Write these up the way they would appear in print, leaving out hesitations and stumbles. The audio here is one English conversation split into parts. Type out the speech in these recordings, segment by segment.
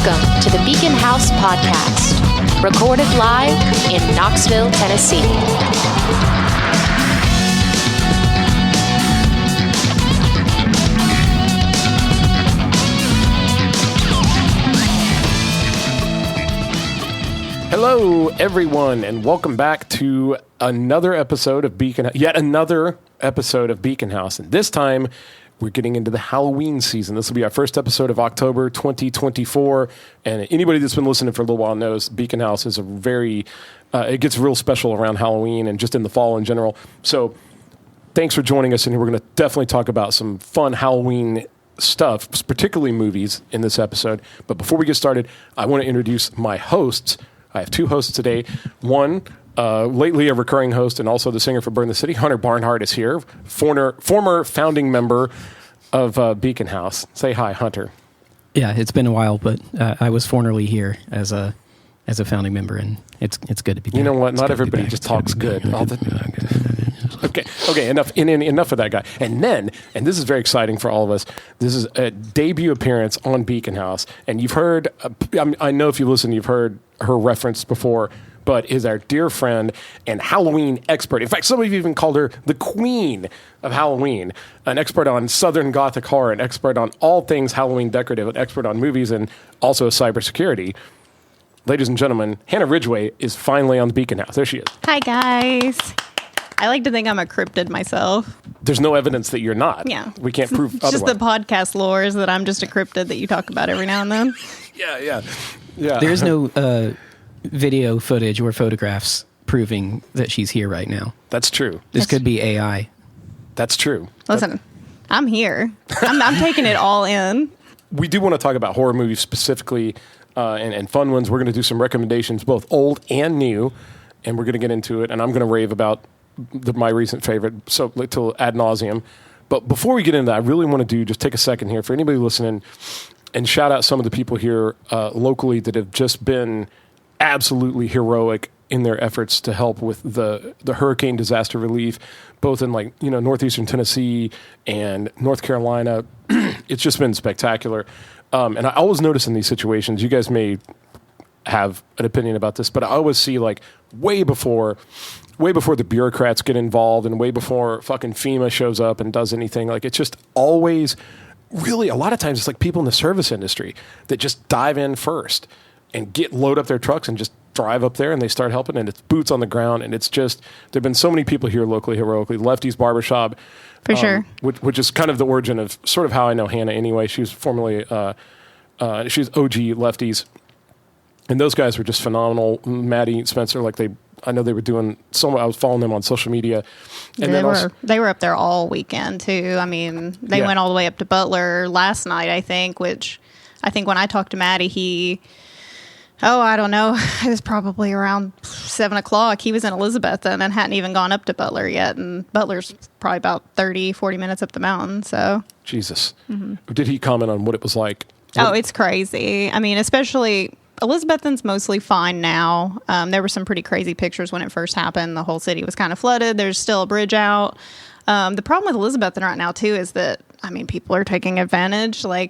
Welcome to the Beacon House Podcast, recorded live in Knoxville, Tennessee. Hello, everyone, and welcome back to another episode of yet another episode of Beacon House. And this time, we're getting into the Halloween season. This will be our first episode of October 2024. And anybody that's been listening for a little while knows Beacon House is it gets real special around Halloween and just in the fall in general. So thanks for joining us. And we're going to definitely talk about some fun Halloween stuff, particularly movies in this episode. But before we get started, I want to introduce my hosts. I have two hosts today. One, lately a recurring host and also the singer for Burn the City, Hunter Barnhart, is here. Former founding member of Beacon House. Say hi, Hunter. Yeah, it's been a while, but I was formerly here as a founding member, and it's good to be back. You know what? Not everybody just talks good. Okay, enough of that guy. And this is very exciting for all of us, this is a debut appearance on Beacon House. And you've heard, I know if you listen, you've heard her referenced before, but is our dear friend and Halloween expert. In fact, some of you even called her the queen of Halloween, an expert on Southern Gothic horror, an expert on all things Halloween decorative, an expert on movies, and also cybersecurity. Ladies and gentlemen, Hannah Ridgeway is finally on the Beacon House. There she is. Hi, guys. I like to think I'm a cryptid myself. There's no evidence that you're not. Yeah. We can't prove it's otherwise. Just the podcast lore is that I'm just a cryptid that you talk about every now and then. Yeah. There's no video footage or photographs proving that she's here right now. That's true. This could be AI. That's true. Listen, I'm here. I'm taking it all in. We do want to talk about horror movies specifically and fun ones. We're going to do some recommendations, both old and new, and we're going to get into it. And I'm going to rave about my recent favorite till ad nauseum. But before we get into that, I really want to just take a second here for anybody listening and shout out some of the people here locally that have just been absolutely heroic in their efforts to help with the hurricane disaster relief, both in northeastern Tennessee and North Carolina. It's just been spectacular. And I always notice in these situations, you guys may have an opinion about this, but I always see way before the bureaucrats get involved and way before fucking FEMA shows up and does anything, it's just always really a lot of times it's people in the service industry that just dive in first and load up their trucks and just drive up there and they start helping, and it's boots on the ground. And it's just, there've been so many people here locally heroically. Lefty's Barbershop. For sure. Which is kind of the origin of sort of how I know Hannah anyway. She was formerly, she was OG Lefties. And those guys were just phenomenal. Maddie, Spencer, I know they were doing I was following them on social media. And they were up there all weekend too. I mean, they went all the way up to Butler last night, I think, which I think when I talked to Maddie, I don't know, it was probably around 7 o'clock. He was in Elizabethton and hadn't even gone up to Butler yet. And Butler's probably about 30, 40 minutes up the mountain. So Jesus. Mm-hmm. Did he comment on what it was like? Oh, it's crazy. I mean, especially Elizabethton's mostly fine now. There were some pretty crazy pictures when it first happened. The whole city was kind of flooded. There's still a bridge out. The problem with Elizabethton right now, too, is that, people are taking advantage. My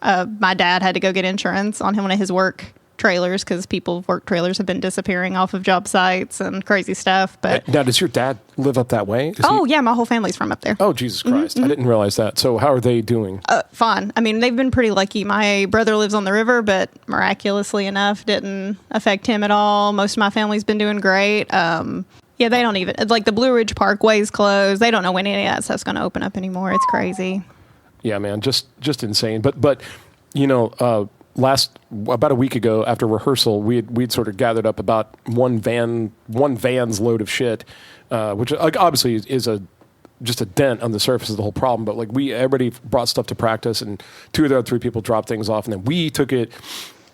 dad had to go get insurance on one of his work trailers because people's work trailers have been disappearing off of job sites and crazy stuff. But now, does your dad live up that way? Yeah, my whole family's from up there. Oh, Jesus Christ. Mm-hmm. I didn't realize that. So how are they doing? Fine. They've been pretty lucky. My brother lives on the river, but miraculously enough, didn't affect him at all. Most of my family's been doing great. They don't even, the Blue Ridge Parkway's closed. They don't know when any of that stuff's going to open up anymore. It's crazy. Yeah, man, just insane. But about a week ago after rehearsal, we'd sort of gathered up about one van's load of shit, which obviously is just a dent on the surface of the whole problem. But everybody brought stuff to practice, and 2 of the other 3 people dropped things off, and then we took it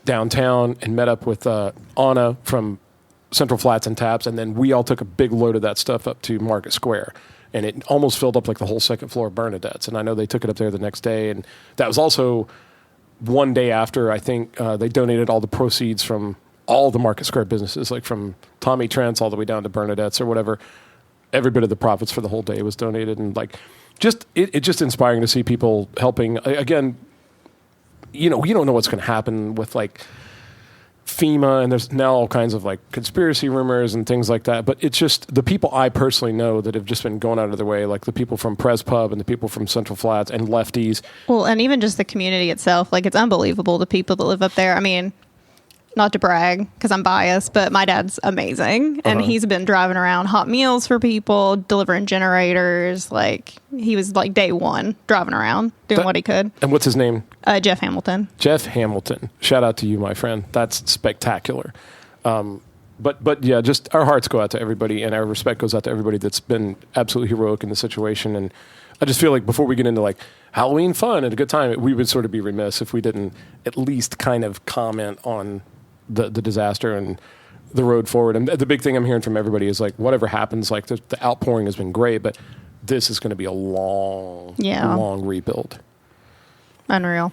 downtown and met up with Anna from Central Flats and Taps, and then we all took a big load of that stuff up to Market Square. And it almost filled up the whole second floor of Bernadette's. And I know they took it up there the next day, and that was also one day after, I think, they donated all the proceeds from all the Market Square businesses, from Tommy Trent's all the way down to Bernadette's or whatever. Every bit of the profits for the whole day was donated. And it's just inspiring to see people helping. Again, you don't know what's going to happen with like FEMA, and there's now all kinds of like conspiracy rumors and things like that. But it's just the people I personally know that have just been going out of their way, like the people from Press Pub and the people from Central Flats and lefties. Well, and even just the community itself, like it's unbelievable, the people that live up there. I mean, not to brag because I'm biased, but my dad's amazing. And he's been driving around hot meals for people, delivering generators. Like he was like day one driving around doing what he could. And what's his name? Jeff Hamilton. Jeff Hamilton. Shout out to you, my friend. That's spectacular. But yeah, just our hearts go out to everybody, and our respect goes out to everybody that's been absolutely heroic in the situation. And I just feel like before we get into like Halloween fun and a good time, we would sort of be remiss if we didn't at least kind of comment on the disaster and the road forward. And the big thing I'm hearing from everybody is like, whatever happens, like the outpouring has been great, but this is going to be a long rebuild. Unreal.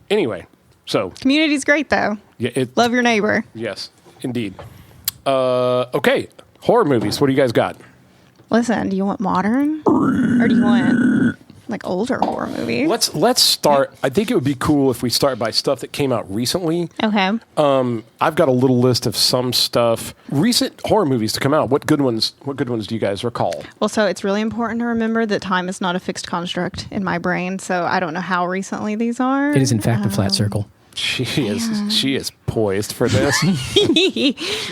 Anyway, so Community's great though. yeah, Love your neighbor. yes, indeed. Okay, horror movies. What do you guys got? Listen, do you want modern or do you want like older horror movies? Let's start. I think it would be cool if we start by stuff that came out recently. Okay. I've got a little list of some stuff, recent horror movies to come out. What good ones do you guys recall? Well, so it's really important to remember that time is not a fixed construct in my brain. So I don't know how recently these are. It is in fact a flat circle. She is poised for this.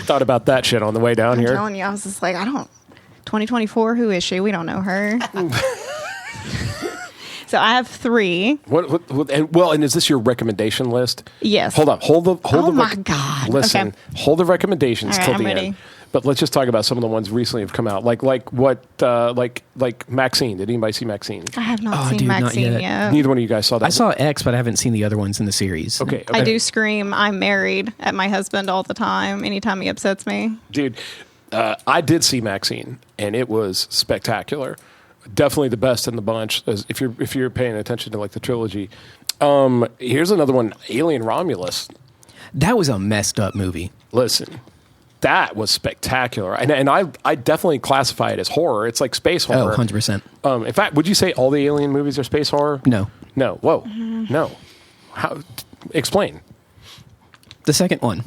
Thought about that shit on the way down I'm here. telling you, I was just like, 2024, who is she? We don't know her. So I have 3. And is this your recommendation list? Yes. Hold up. Oh my God. Listen, Okay. hold the recommendations All right, till I'm the ready. end. But let's just talk about some of the ones recently have come out. Like Maxine. Did anybody see Maxine? I have not Oh, seen dude, not Maxine yet. yet. Neither one of you guys saw that. I saw X, but I haven't seen the other ones in the series. Okay. I do scream, I'm married at my husband all the time, anytime he upsets me. Dude, I did see Maxine, and it was spectacular. Definitely the best in the bunch. If you're paying attention to like the trilogy. Here's another one, Alien Romulus. That was a messed up movie. Listen, that was spectacular, and I definitely classify it as horror. It's like space horror. 100%. In fact, would you say all the Alien movies are space horror? No. Whoa. No. How? Explain. The second one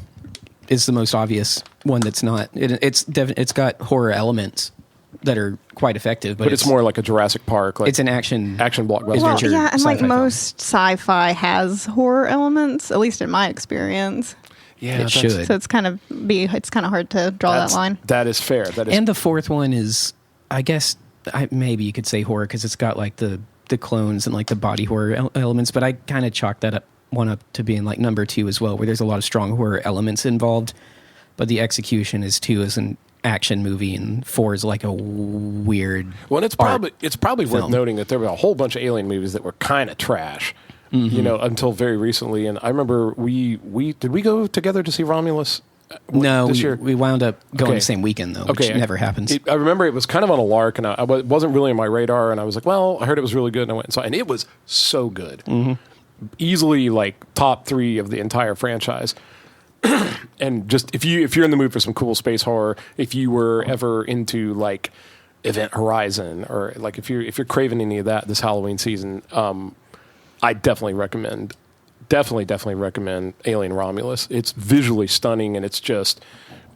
is the most obvious one that's not. It's got horror elements that are quite effective, but it's more like a Jurassic Park. Like it's an action blockbuster. Well, adventure yeah, and like sci-fi film. most sci-fi has horror elements, at least in my experience. Yeah, It should. So it's kind of hard to draw that line. That is fair. That is. And the fourth one is, I guess, maybe you could say horror because it's got like the clones and like the body horror elements. But I kind of chalk that one up to being like number 2 as well, where there's a lot of strong horror elements involved, but the execution is 2 as an action movie and 4 is like a weird. Well, it's probably worth film. noting that there were a whole bunch of Alien movies that were kind of trash. Mm-hmm. Until very recently. And I remember we did we go together to see Romulus? No, this year? we wound up going Okay. the same weekend though, which never happens. I remember it was kind of on a lark, and it wasn't really on my radar. And I was like, well, I heard it was really good, and I went and saw it, and it was so good. Mm-hmm. Easily like top 3 of the entire franchise. And just if you're in the mood for some cool space horror, if you were ever into like Event Horizon, or like if you're craving any of that this Halloween season, I definitely recommend Alien Romulus. It's visually stunning, and it's just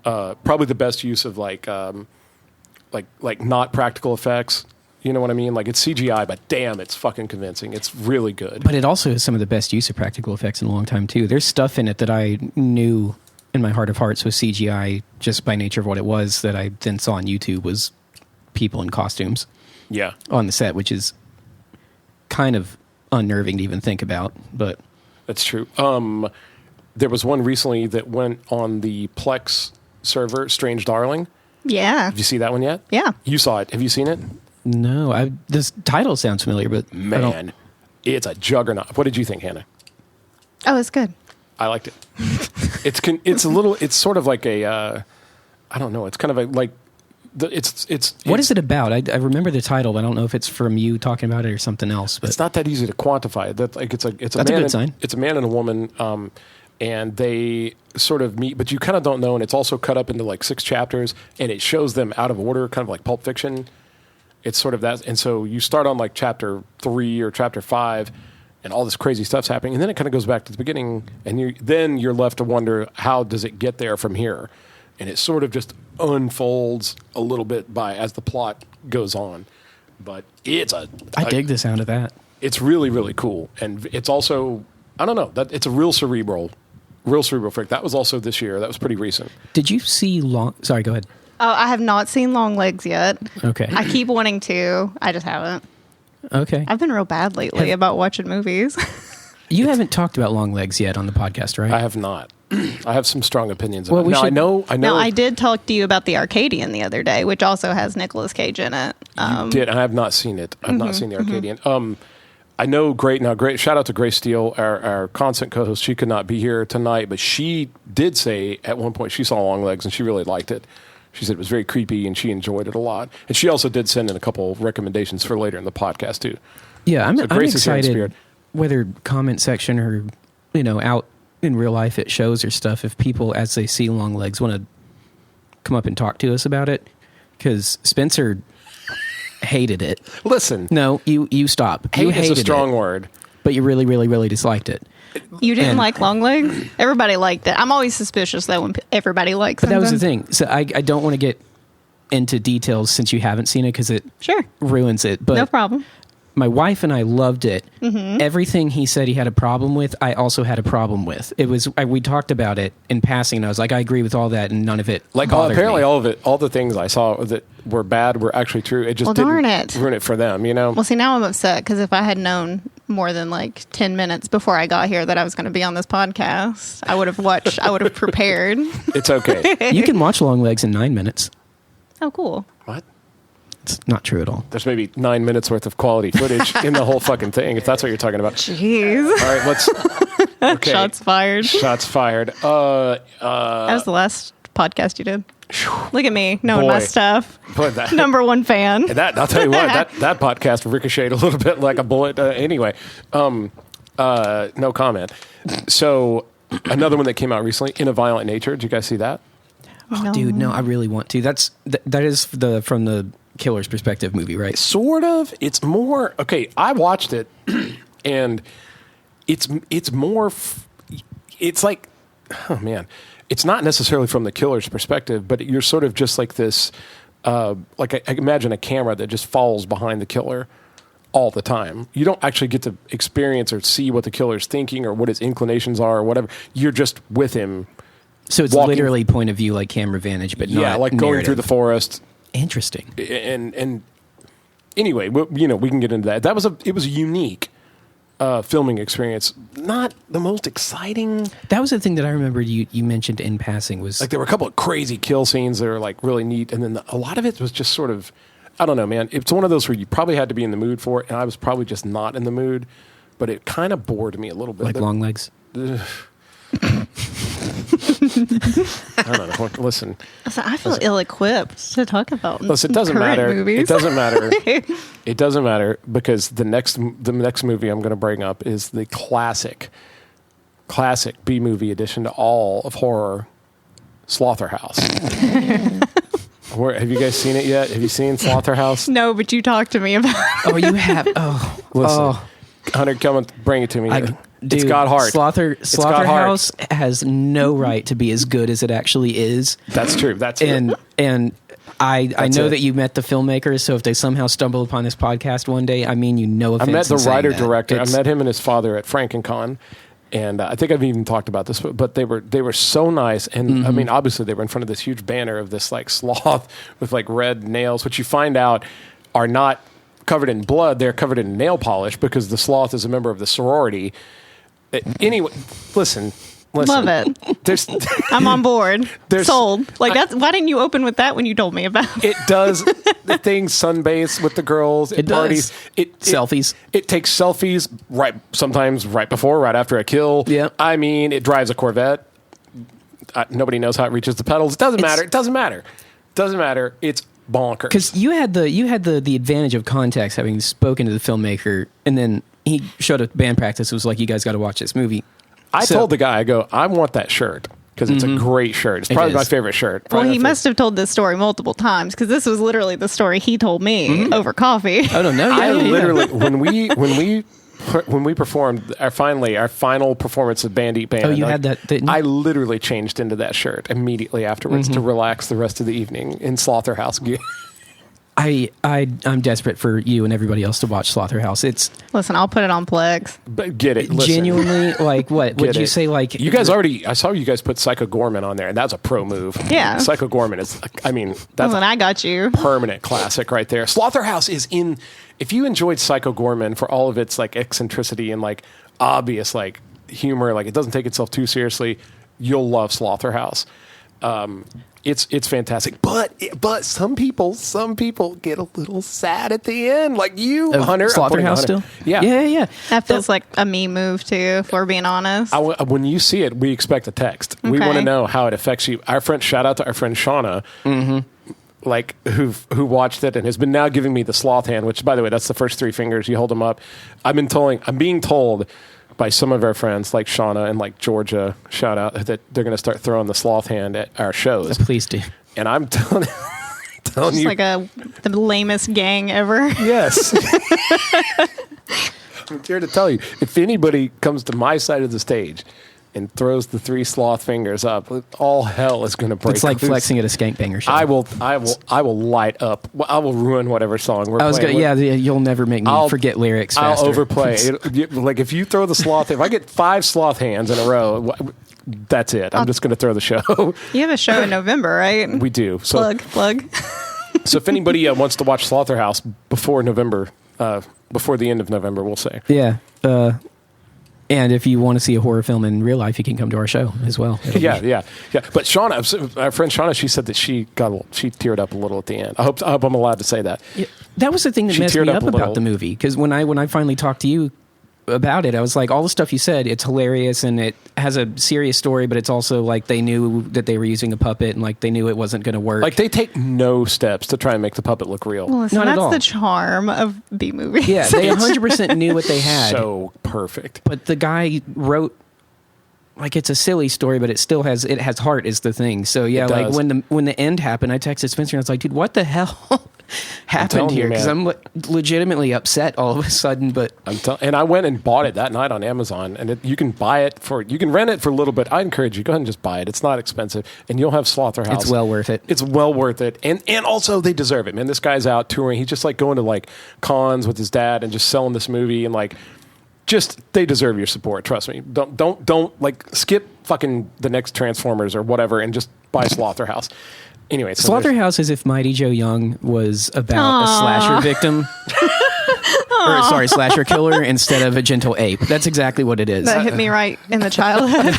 probably the best use of like not practical effects. You know what I mean? Like it's CGI, but damn, it's fucking convincing. It's really good. But it also has some of the best use of practical effects in a long time too. There's stuff in it that I knew in my heart of hearts was CGI just by nature of what it was, that I then saw on YouTube was people in costumes. Yeah, on the set, which is kind of unnerving to even think about, but that's true. There was one recently that went on the Plex server, Strange Darling. Yeah. Did you see that one yet? Yeah. You saw it. Have you seen it? no, this title sounds familiar, but Man, it's a juggernaut. What did you think, Hannah? Oh, it's good. I liked it. It's sort of like a, I don't know. It's kind of a, like, what is it about? I remember the title, but I don't know if it's from you talking about it or something else. But it's not that easy to quantify. That like it's a That's a good sign. It's a man and a woman, and they sort of meet, but you kind of don't know. And it's also cut up into like 6 chapters, and it shows them out of order, kind of like Pulp Fiction. It's sort of that, and so you start on like chapter 3 or chapter 5, and all this crazy stuff's happening, and then it kind of goes back to the beginning, and you're left to wonder, how does it get there from here? And it sort of just unfolds a little bit as the plot goes on. But I dig the sound of that. It's really, really cool, and it's also, I don't know, it's a real cerebral freak. That was also this year. That was pretty recent. Did you see Sorry, go ahead. Oh, I have not seen Longlegs yet. Okay. I keep wanting to. I just haven't. Okay. I've been real bad lately about watching movies. You haven't talked about Longlegs yet on the podcast, right? I have not. I have some strong opinions Well, about it. Now, I know. Now, I did talk to you about the Arcadian the other day, which also has Nicolas Cage in it. You did. I have not seen it. I've not seen the Arcadian. I know. Great. Shout out to Grace Steele, our constant co-host. She could not be here tonight, but she did say at one point she saw Longlegs and she really liked it. She said it was very creepy and she enjoyed it a lot. And she also did send in a couple recommendations for later in the podcast too. Yeah, I'm Grace is here in excited. spirit. Whether comment section or out in real life at shows or stuff, if people as they see Longlegs want to come up and talk to us about it, because Spencer hated it. Listen, No, you stop. You hate is hated a strong it, word. but you really, really, really disliked it. You didn't And- like Longlegs? Everybody liked it. I'm always suspicious, though, when everybody likes But that was the something. thing. So I don't want to get into details since you haven't seen it because it Sure. ruins it. But No problem. my wife and I loved it. Mm-hmm. Everything he said he had a problem with, I also had a problem with. It was we talked about it in passing, and I was like, I agree with all that, and none of it bothered Apparently me. all of it, all the things I saw that were bad were actually true. It just Well, didn't darn it. ruin it for them, Well, see, now I'm upset because if I had known more than like 10 minutes before I got here that I was going to be on this podcast, I would have prepared. It's okay. You can watch Longlegs in 9 minutes. Oh, cool. What? It's not true at all. There's maybe 9 minutes worth of quality footage in the whole fucking thing, if that's what you're talking about. Jeez. All right, let's. Okay. Shots fired. Shots fired. That was the last podcast you did. Look at me, knowing my Boy. stuff. Boy, that- Number one fan. That I'll tell you what, that podcast ricocheted a little bit like a bullet. Anyway, no comment. So another one that came out recently, In a Violent Nature. Did you guys see that? Oh, dude, no, I really want to. That is from the killer's perspective movie, right? Sort of. It's more okay. I watched it, and it's more. It's like, oh man, it's not necessarily from the killer's perspective, but you're sort of just like this. Like I imagine a camera that just follows behind the killer all the time. You don't actually get to experience or see what the killer's thinking or what his inclinations are or whatever. You're just with him. So it's walking- literally point of view, like camera vantage, but Yeah, not like going narrative. through the forest. Interesting. And anyway, we can get into that. It was a unique filming experience. Not the most exciting. That was the thing that I remember you mentioned in passing was Like there were a couple of crazy kill scenes that were like really neat, and then a lot of it was just sort of, I don't know, man. It's one of those where you probably had to be in the mood for it, and I was probably just not in the mood. But it kind of bored me a little bit. like Longlegs. I don't know. Listen, I feel ill-equipped to talk about. Listen, it doesn't current matter. Movies. It doesn't matter. It doesn't matter because the next movie I'm going to bring up is the classic B movie addition to all of horror, Slotherhouse. Have you guys seen it yet? Have you seen Slotherhouse? No, but you talked to me about. Oh, you have. Oh, Listen, oh. Hunter, come and bring it to me. Dude, It's got heart. Slotherhouse has no right to be as good as it actually is. That's true. That's And I That's know it. that you met the filmmakers, so if they somehow stumble upon this podcast one day, I mean, no I offense. met the in saying writer that. director. I It's- met him and his father at FrankenCon, and I think I've even talked about this. But they were so nice, and I mean, obviously they were in front of this huge banner of this like sloth with like red nails, which you find out are not covered in blood; they're covered in nail polish because the sloth is a member of the sorority. Anyway, listen. Love it. There's, I'm on board. There's- Sold. Like that's. Why didn't you open with that when you told me about it? it does the thing sunbathe with the girls. It does. parties. Selfies. It takes selfies sometimes right before, right after a kill. Yeah. I mean, it drives a Corvette. Nobody knows how it reaches the pedals. It doesn't matter. It doesn't matter. Doesn't matter. It's bonkers. Because you had the advantage of context, having spoken to the filmmaker, and then he showed up at band practice. It was like, you guys got to watch this movie. I told the guy, I go, I want that shirt because it's a great shirt. It's probably is. my favorite shirt. Well, Probably he my must have told this story multiple times because this was literally the story he told me over coffee. I don't know. I literally when we when we performed our final performance of Band Eat Band. Oh, you had that, didn't you? I literally changed into that shirt immediately afterwards to relax the rest of the evening in Slotherhouse gear. I'm desperate for you and everybody else to watch Slotherhouse. It's Listen, I'll put it on Plex. But get it, listen. genuinely like what would you say? Like You guys already, I saw you guys put Psycho Gorman on there, and that's a pro move. Yeah. Psycho Gorman is, I mean, that's Listen, I got you. permanent classic right there. Slotherhouse is in, if you enjoyed Psycho Gorman for all of its like eccentricity and like obvious like humor, like it doesn't take itself too seriously, you'll love Slotherhouse. It's fantastic, but some people get a little sad at the end, like you, Hunter. Slotherhouse still? Yeah. That feels like a me move too, if we're being honest. When you see it, we expect a text. We want to know how it affects you. Shout out to our friend Shauna, like who watched it and has been now giving me the sloth hand. Which, by the way, that's the first three fingers. You hold them up. I'm being told by some of our friends like Shauna and like Georgia, shout out, that they're going to start throwing the sloth hand at our shows. Please do. And I'm telling Just you. like the lamest gang ever. Yes. I'm here to tell you, if anybody comes to my side of the stage and throws the three sloth fingers up, all hell is going to break. It's like loose. flexing at a Skank Banger show. I will light up. I will ruin whatever song we're playing. You'll never make me forget lyrics faster. I'll overplay. Like if you throw the sloth, if I get 5 sloth hands in a row, that's it. I'm just going to throw the show. You have a show in November, right? We do. So, Plug. So if anybody wants to watch Slotherhouse before November, before the end of November, we'll say. Yeah. And if you want to see a horror film in real life, you can come to our show as well. Yeah. But Shauna, our friend Shauna, she said that she teared up a little at the end. I hope I'm allowed to say that. Yeah, that was the thing that messed me up about the movie, because when I finally talked to you about it, I was like, all the stuff you said, it's hilarious and it has a serious story, but it's also like they knew that they were using a puppet and like they knew it wasn't going to work. Like they take no steps to try and make the puppet look real. Well, listen, Not at all. that's the charm of B movies. Yeah, they 100% knew what they had. So perfect. But the guy wrote, like, it's a silly story, but it still has heart is the thing. So yeah, like when the end happened, I texted Spencer and I was like, dude, what the hell happened here? Because I'm legitimately upset all of a sudden. But and I went and bought it that night on Amazon, and you can rent it for a little bit. I encourage you, go ahead and just buy it. It's not expensive, and you'll have Slotherhouse. It's well worth it. It's well worth it, and also they deserve it, man. This guy's out touring. He's just like going to like cons with his dad and just selling this movie and like. Just they deserve your support. Trust me. Don't like skip fucking the next Transformers or whatever and just buy Slotherhouse. Anyway, so Slotherhouse is if Mighty Joe Young was about a slasher victim, or slasher killer instead of a gentle ape. That's exactly what it is. That hit me right in the childhood,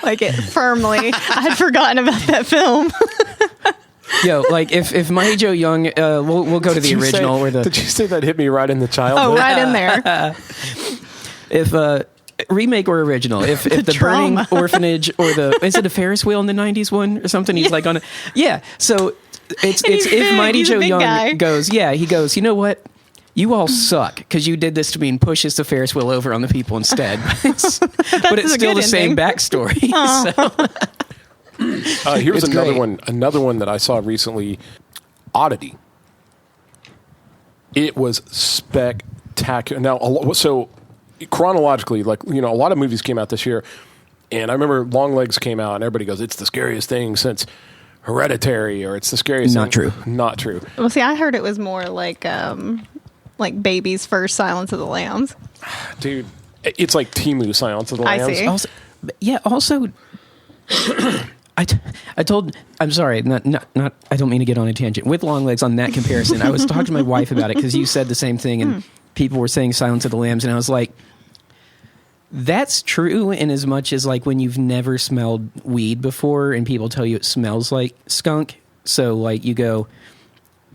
like it firmly. I'd forgotten about that film. Yo, like if Mighty Joe Young, we'll go to the original. Did you say that hit me right in the childhood? Oh, right in there. If remake or original, if the Burning Orphanage or is it a Ferris wheel in the 90s one or something? He's like on so it's if Mighty Joe Young goes, he goes, you know what? You all suck because you did this to me, and pushes the Ferris wheel over on the people instead. But it's still the same backstory. Here's another one that I saw recently, Oddity. It was spectacular. Now, so chronologically, like, you know, a lot of movies came out this year, and I remember Longlegs came out, and everybody goes, it's the scariest thing since Hereditary, or it's the scariest Not thing. true. Not true. Well, see, I heard it was more like Baby's first Silence of the Lambs. Dude, it's like Temu Silence of the Lambs. I see. Also, I'm sorry, not. I don't mean to get on a tangent with Longlegs on that comparison. I was talking to my wife about it because you said the same thing, and people were saying Silence of the Lambs, and I was like, that's true in as much as like when you've never smelled weed before and people tell you it smells like skunk. So like you go,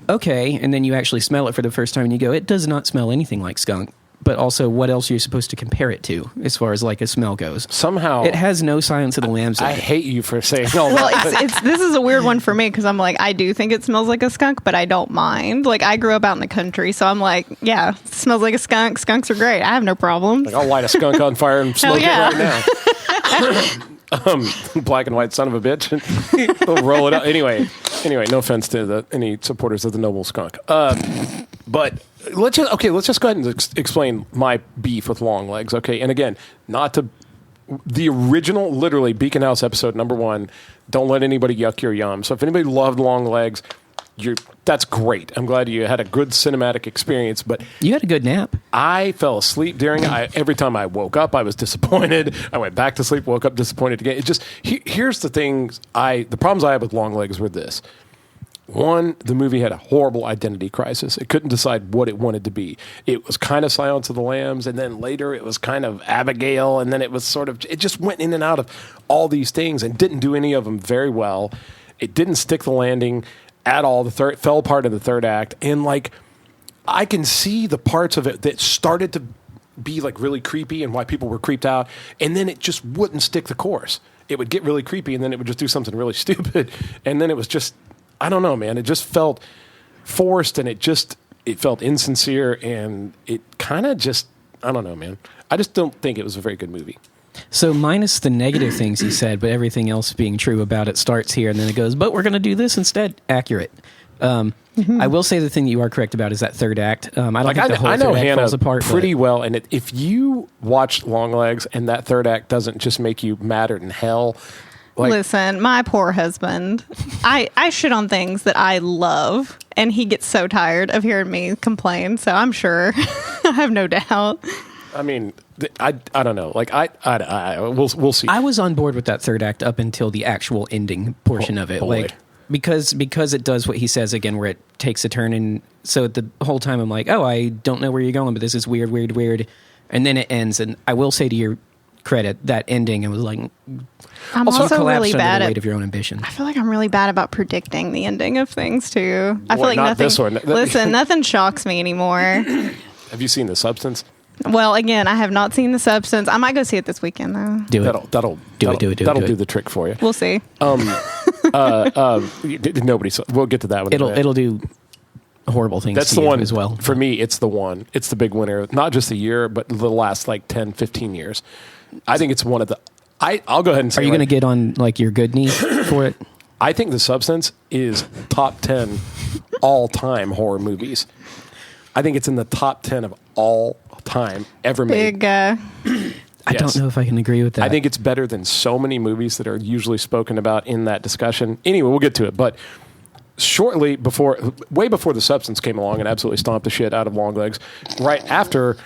okay, and then you actually smell it for the first time and you go, it does not smell anything like skunk. But also, what else are you supposed to compare it to as far as like a smell goes? Somehow it has no Silence of the Lambs. I hate you for saying all Well, that. this is a weird one for me because I'm like, I do think it smells like a skunk, but I don't mind. Like, I grew up out in the country, so I'm like, yeah, it smells like a skunk. Skunks are great. I have no problems. Like, I'll light a skunk on fire and smoke it right now. Black and white son of a bitch. We'll roll it up. Anyway, no offense to any supporters of the noble skunk. But let's just go ahead and explain my beef with Longlegs. Okay, and again, not to the original, literally Beacon House episode number 1. Don't let anybody yuck your yum. So if anybody loved Longlegs, that's great. I'm glad you had a good cinematic experience. But you had a good nap. I fell asleep during it. Every time I woke up, I was disappointed. I went back to sleep, woke up disappointed again. It just here's the things the problems I had with Longlegs were this. One, the movie had a horrible identity crisis. It couldn't decide what it wanted to be. It was kind of Silence of the Lambs, and then later it was kind of Abigail, and then it was it just went in and out of all these things and didn't do any of them very well. It didn't stick the landing at all. It fell apart in the third act, and I can see the parts of it that started to be really creepy and why people were creeped out, and then it just wouldn't stick the course. It would get really creepy, and then it would just do something really stupid, and then it was just, I don't know, man. It just felt forced, and it felt insincere, and it kind of just, I don't know, man. I just don't think it was a very good movie. So minus the negative things he said, but everything else being true about it starts here, and then it goes, but we're going to do this instead. Accurate. I will say the thing that you are correct about is that third act. I don't think the whole I know third act Hannah falls apart pretty well, and if you watch Longlegs and that third act doesn't just make you madder than hell. Listen, my poor husband. I shit on things that I love, and he gets so tired of hearing me complain. So I'm sure, I have no doubt. I mean, I don't know. We'll see. I was on board with that third act up until the actual ending portion of it. Boy. Because it does what he says again, where it takes a turn, and so the whole time I'm like, oh, I don't know where you're going, but this is weird, and then it ends. And I will say to your credit, that ending, it was like, I'm also really bad under the at weight of your own ambition. I feel like I'm really bad about predicting the ending of things too. I feel like not nothing. This one. Listen, nothing shocks me anymore. Have you seen The Substance? Well, again, I have not seen The Substance. I might go see it this weekend though. That'll do the trick for you. We'll see. Nobody saw. We'll get to that one. It'll do horrible things. That's to the you one as well. For me. It's the one. It's the big winner. Not just the year, but the last 10, 15 years. I think it's one of the. I'll go ahead and say. Are you going to get on your good knee for it? I think The Substance is top 10 all-time horror movies. I think it's in the top 10 of all time ever made. Big. I don't know if I can agree with that. I think it's better than so many movies that are usually spoken about in that discussion. Anyway, we'll get to it. But way before The Substance came along and absolutely stomped the shit out of Longlegs, right after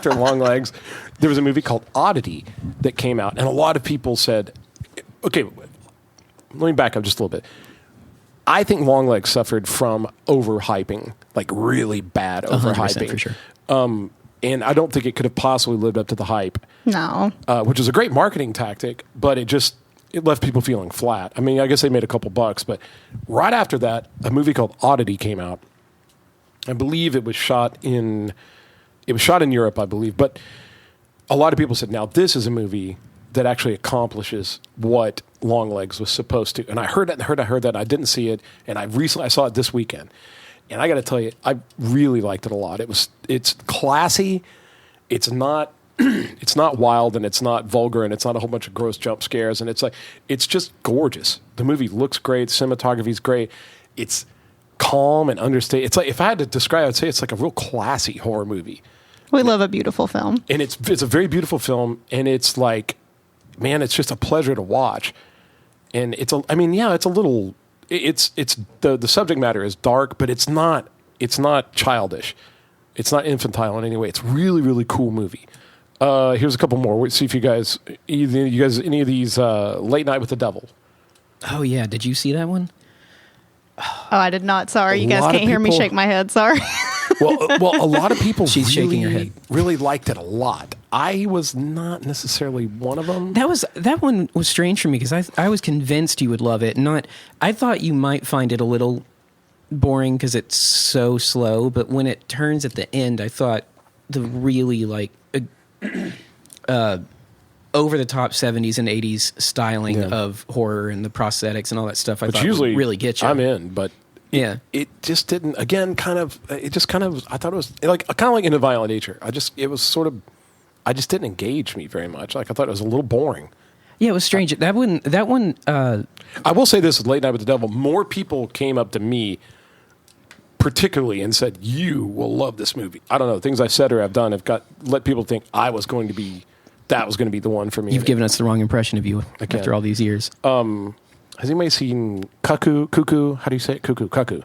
Longlegs, there was a movie called Oddity that came out. And a lot of people said, okay, let me back up just a little bit. I think Longlegs suffered from overhyping, really bad overhyping. For sure. And I don't think it could have possibly lived up to the hype. No. Which is a great marketing tactic, but it left people feeling flat. I mean, I guess they made a couple bucks, but right after that, a movie called Oddity came out. I believe it was shot in Europe, I believe, but a lot of people said, now this is a movie that actually accomplishes what Longlegs was supposed to. And I heard that. I didn't see it, and I saw it this weekend. And I got to tell you, I really liked it a lot. It's classy. It's not wild, and it's not vulgar, and it's not a whole bunch of gross jump scares. And it's just gorgeous. The movie looks great. Cinematography's great. It's calm and understated. It's if I had to describe it, I'd say it's a real classy horror movie. We love a beautiful film. And it's a very beautiful film, and it's man, it's just a pleasure to watch. And it's a little. It's the subject matter is dark, but it's not childish. It's not infantile in any way. It's really, really cool movie. Here's a couple more. Let's see if you guys any of these Late Night with the Devil. Oh yeah, did you see that one? Oh, I did not. Sorry, you guys can't hear me shake my head. Sorry. well, a lot of people shaking her head. Really liked it a lot. I was not necessarily one of them. That one was strange for me because I was convinced you would love it. I thought you might find it a little boring because it's so slow. But when it turns at the end, I thought the really over the top 70s and 80s styling of horror and the prosthetics and all that stuff. I thought usually would really get you. I'm in, but. Yeah, it just didn't. Again, I thought it was kind of like Into Violent Nature. I just didn't engage me very much. I thought it was a little boring. Yeah, it was strange. That one. I will say this: with Late Night with the Devil, more people came up to me particularly and said, you will love this movie. I don't know. Things I've said or I've done have let people think that was going to be the one for me. You've given us the wrong impression of you after all these years. Has anybody seen Cuckoo? How do you say it? Cuckoo. Cuckoo.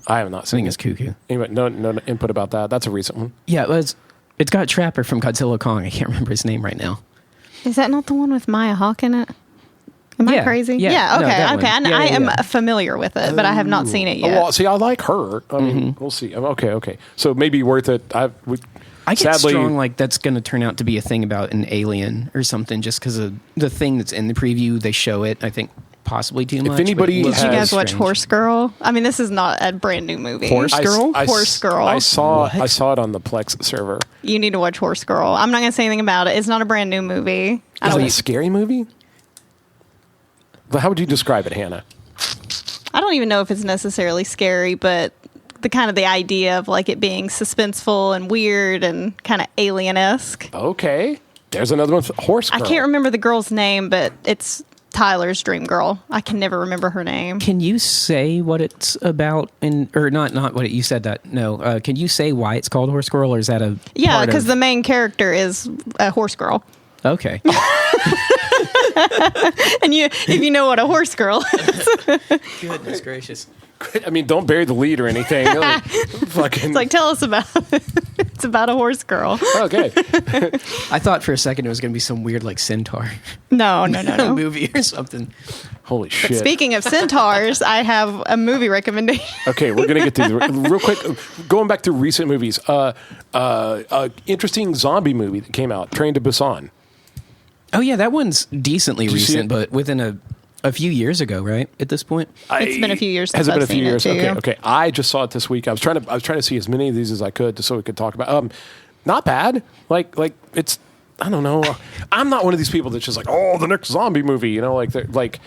I have not seen it. I think it's Cuckoo. Anyway, no input about that. That's a recent one. Yeah, it's got Trapper from Godzilla Kong. I can't remember his name right now. Is that not the one with Maya Hawke in it? Am I crazy? Yeah. Okay. No, Okay. I am familiar with it, but I have not seen it yet. Well, see, I like her. I mean, we'll see. Okay. So maybe worth it. I get sadly, strong like that's going to turn out to be a thing about an alien or something, just because of the thing that's in the preview. They show it. I think possibly too much. If anybody Did you guys watch strange. Horse Girl? I mean, this is not a brand new movie. Horse Girl? Horse Girl. I saw it on the Plex server. You need to watch Horse Girl. I'm not going to say anything about it. It's not a brand new movie. Is it a scary movie? But how would you describe it, Hannah? I don't even know if it's necessarily scary, but the idea of like it being suspenseful and weird and kind of alien-esque. Okay. There's another one. Horse Girl. I can't remember the girl's name, but it's Tyler's dream girl. I can never remember her name. Can you say what it's about? Or not what you said that. No. Can you say why it's called Horse Girl, or is that a Yeah, because the main character is a horse girl. Okay. And if you know what a horse girl is. Goodness gracious. I mean, don't bury the lead or anything. Fucking. It's like, tell us about it. It's about a horse girl. Okay. I thought for a second it was going to be some weird like centaur No. movie or something. Holy shit. Speaking of centaurs, I have a movie recommendation. Okay, we're going to get through real quick. Going back to recent movies. Interesting zombie movie that came out, Train to Busan. Oh yeah, that one's decently you see recent, but within a few years ago, right? At this point, It's been a few years Has since it been I've a few seen years? it, too. Okay. I just saw it this week. I was trying to see as many of these as I could just so we could talk about. Not bad. Like it's. I don't know. I'm not one of these people that's just like, oh, the next zombie movie. You know, like.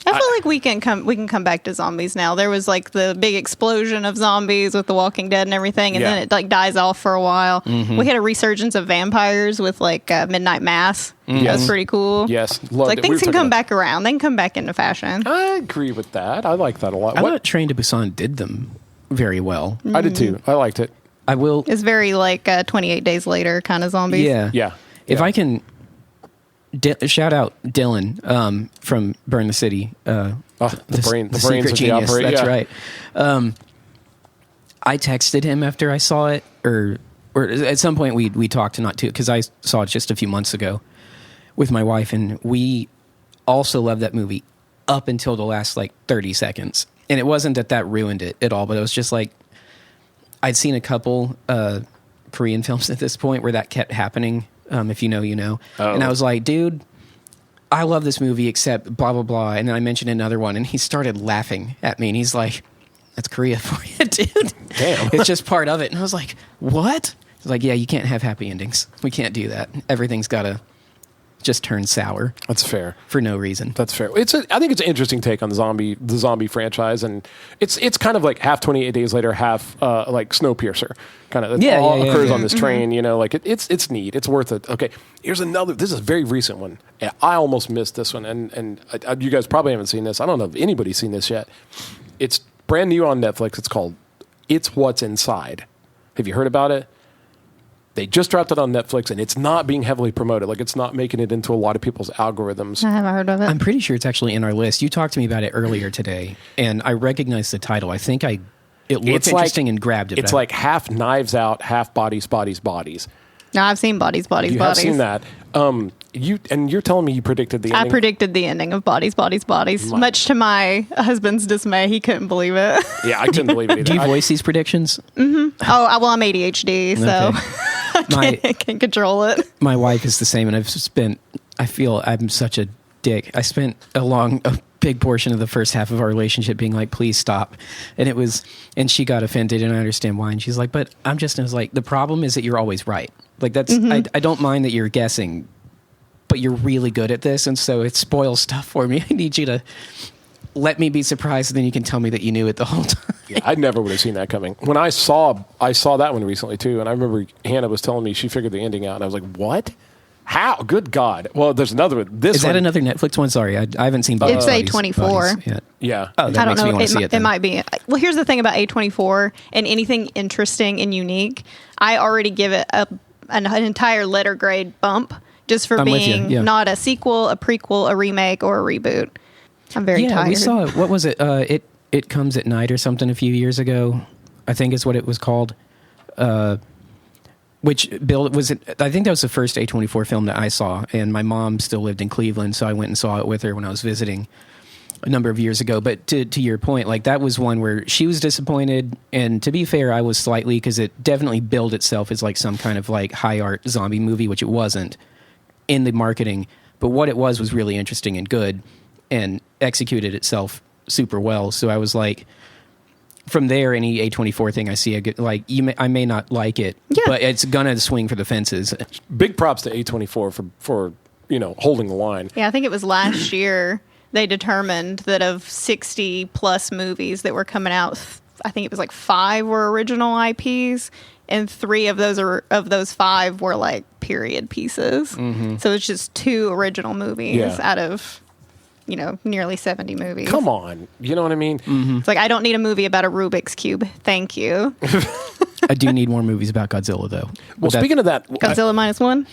I feel like we can come back to zombies now. There was like the big explosion of zombies with The Walking Dead and everything, and then it like dies off for a while. We had a resurgence of vampires with like Midnight Mass. That was pretty cool. Yes, It's loved like it. things We were can talking come about- back around. They can come back into fashion. I agree with that. I like that a lot. I thought Train to Busan did them very well. I did too. I liked it. I will. It's very like 28 Days Later kind of zombies. Yeah. If I can shout out Dylan from Burn the City. The brains secret of the genius. operator. That's Yeah. right. I texted him after I saw it, or at some point we talked, not too, because I saw it just a few months ago with my wife, and we also loved that movie up until the last like 30 seconds. And it wasn't that ruined it at all, but it was just like I'd seen a couple Korean films at this point where that kept happening. If you know, you know. Oh. And I was like, dude, I love this movie except blah, blah, blah. And then I mentioned another one, and he started laughing at me. And he's like, that's Korea for you, dude. Damn. It's just part of it. And I was like, what? He's like, yeah, you can't have happy endings. We can't do that. Everything's got to just turn sour That's fair. for no reason. That's fair. I think it's an interesting take on the zombie franchise, and it's kind of like half 28 Days Later, half like Snowpiercer. Kind of occurs on this train. You know, like it's neat. It's worth it. Okay, here's another. This is a very recent one. And I almost missed this one, and you guys probably haven't seen this. I don't know if anybody's seen this yet. It's brand new on Netflix. It's called It's What's Inside. Have you heard about it? They just dropped it on Netflix, and it's not being heavily promoted. Like, it's not making it into a lot of people's algorithms. I haven't heard of it. I'm pretty sure it's actually in our list. You talked to me about it earlier today, and I recognized the title. I think it looked interesting and grabbed it. It's like half Knives Out, half Bodies. No, I've seen Bodies. You have seen that. You're telling me you predicted the ending? I predicted the ending of Bodies. Much to my husband's dismay, he couldn't believe it. Yeah, I couldn't believe it either. Do you voice these predictions? Oh, well, I'm ADHD, so Okay. I can't control it. My wife is the same, and I feel I'm such a dick. I spent a big portion of the first half of our relationship being like, please stop. And she got offended, and I understand why. And she's like, but I was like, the problem is that you're always right. Like, that's, I don't mind that you're guessing, but you're really good at this. And so it spoils stuff for me. I need you to let me be surprised, and then you can tell me that you knew it the whole time. Yeah, I never would have seen that coming. When I saw that one recently too, and I remember Hannah was telling me she figured the ending out, and I was like, what? How? Good God. Well, there's another one. This Is one, that another Netflix one? Sorry, I haven't seen It's Bodies A24. yet. Yeah. Oh, that I don't makes me know. want to see it It then. might be. Well, here's the thing about A24 and anything interesting and unique. I already give it an entire letter grade bump just for I'm with you, being yeah. not a sequel, a prequel, a remake, or a reboot. I'm very tired. We saw it. What was it? It Comes at Night or something a few years ago. I think is what it was called. Which Bill was it? I think that was the first A24 film that I saw, and my mom still lived in Cleveland, so I went and saw it with her when I was visiting a number of years ago. But to your point, like that was one where she was disappointed, and to be fair, I was slightly, because it definitely billed itself as like some kind of like high art zombie movie, which it wasn't in the marketing. But what it was really interesting and good, and executed itself super well. So I was like, from there, any A24 thing I see, I may not like it, but it's gonna swing for the fences. Big props to A24 for holding the line. Yeah, I think it was last year they determined that of 60 plus movies that were coming out, I think it was like 5 were original IPs, and 3 of those 5 were like period pieces. Mm-hmm. So it's just 2 original movies out of nearly 70 movies. Come on. You know what I mean? Mm-hmm. It's like, I don't need a movie about a Rubik's Cube. Thank you. I do need more movies about Godzilla, though. Well, speaking of that, Godzilla -1?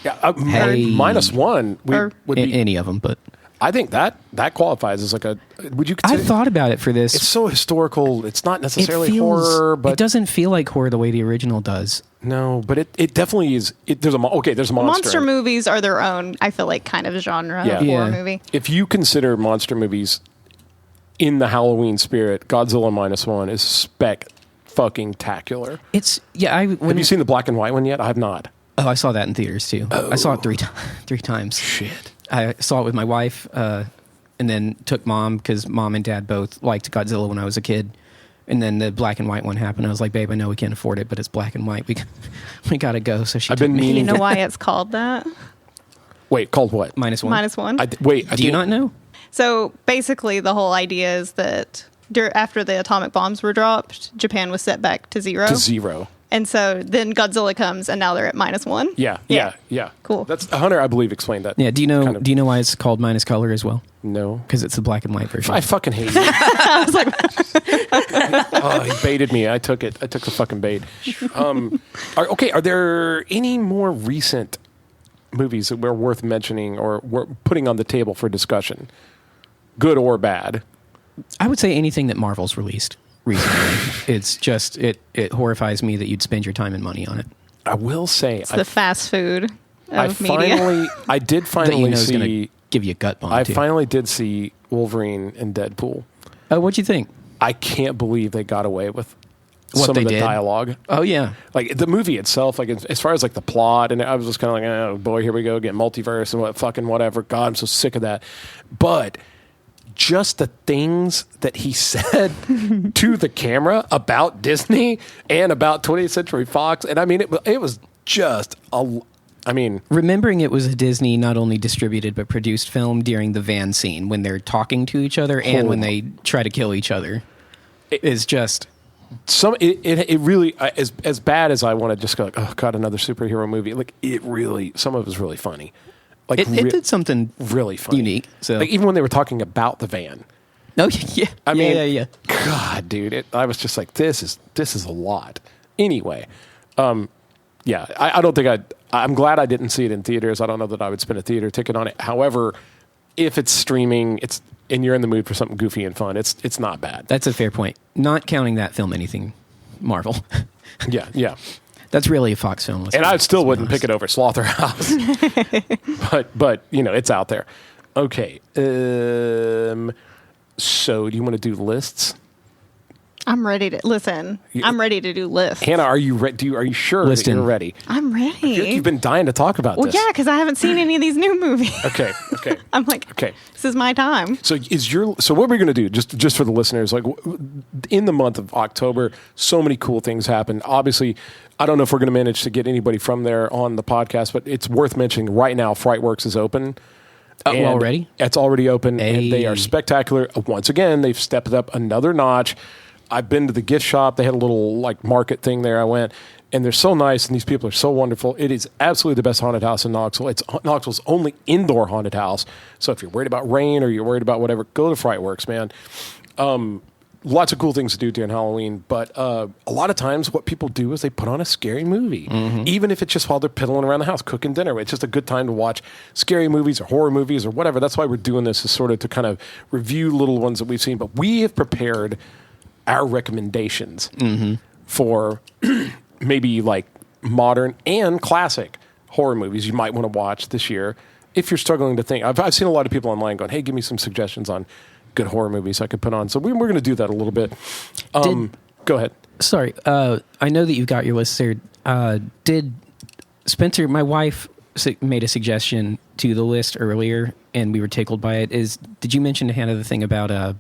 hey. -1 would be any of them, but I think that qualifies as like a. Would you consider? I thought about it for this. It's so historical. It's not necessarily it feels, horror, but it doesn't feel like horror the way the original does. No, but it definitely is. There's a monster. Monster movies are their own, I feel like, kind of genre of horror movie. If you consider monster movies in the Halloween spirit, Godzilla -1 is fucking-tacular. It's Have you seen the black and white one yet? I have not. Oh, I saw that in theaters too. I saw it three times. Shit. I saw it with my wife, and then took mom, because mom and dad both liked Godzilla when I was a kid. And then the black and white one happened. I was like, babe, I know we can't afford it, but it's black and white. We got to go. So she took me. You know why it's called that? Wait, called what? -1. -1? Do you not know? So basically, the whole idea is that after the atomic bombs were dropped, Japan was set back to zero. And so then Godzilla comes, and now they're at -1. Yeah. Cool. That's Hunter, I believe, explained that. Yeah. Do you know why it's called minus color as well? No. Because it's the black and white version. I fucking hate you. I was like, oh, he baited me. I took it. I took the fucking bait. Are there any more recent movies that we're worth mentioning or we're putting on the table for discussion, good or bad? I would say anything that Marvel's released recently. It's just it horrifies me that you'd spend your time and money on it. I will say it's the fast food of media. I did finally see. Give you a gut bomb. I finally did see Wolverine and Deadpool. Oh, what'd you think? I can't believe they got away with what some they of the did. dialogue. Oh yeah, like the movie itself, like as far as like the plot, and I was just kind of like, oh boy, here we go, get multiverse and whatever. God, I'm so sick of that. But just the things that he said to the camera about Disney and about 20th Century Fox, and I mean, it was just remembering it was a Disney not only distributed but produced film during the van scene when they're talking to each other and when they try to kill each other is just it really as bad as I want to just go like, oh god, another superhero movie. Like it really, some of it was really funny. Like it did something really funny, unique. So like even when they were talking about the van. Oh yeah, I mean, yeah. God, dude, I was just like, this is a lot. Anyway, yeah, I don't think I'm glad I didn't see it in theaters. I don't know that I would spend a theater ticket on it. However, if it's streaming, and you're in the mood for something goofy and fun, it's not bad. That's a fair point. Not counting that film, anything Marvel. Yeah. That's really a Fox film. And I still wouldn't pick it over Slotherhouse. but it's out there. Okay. So do you want to do lists? I'm ready to listen. I'm ready to do lists. Hannah, are you ready? Are you sure that you're ready? I'm ready. I feel like you've been dying to talk about this. Well, yeah, because I haven't seen any of these new movies. Okay. I'm like, okay, this is my time. So what we're going to do, just for the listeners, like in the month of October, so many cool things happen. Obviously, I don't know if we're going to manage to get anybody from there on the podcast, but it's worth mentioning right now, Frightworks is open. Already? It's already open, and they are spectacular. Once again, they've stepped it up another notch. I've been to the gift shop. They had a little like market thing there. I went, and they're so nice, and these people are so wonderful. It is absolutely the best haunted house in Knoxville. It's Knoxville's only indoor haunted house. So if you're worried about rain or you're worried about whatever, go to Frightworks, man. Lots of cool things to do during Halloween, but a lot of times what people do is they put on a scary movie, even if it's just while they're piddling around the house cooking dinner. It's just a good time to watch scary movies or horror movies or whatever. That's why we're doing this, is sort of to kind of review little ones that we've seen. But we have prepared our recommendations for maybe like modern and classic horror movies you might want to watch this year if you're struggling to think. I've seen a lot of people online going, hey, give me some suggestions on good horror movies I could put on. So we're going to do that a little bit. Go ahead. Sorry. I know that you've got your list there. Did Spencer, my wife, made a suggestion to the list earlier, and we were tickled by it. Did you mention to Hannah the thing about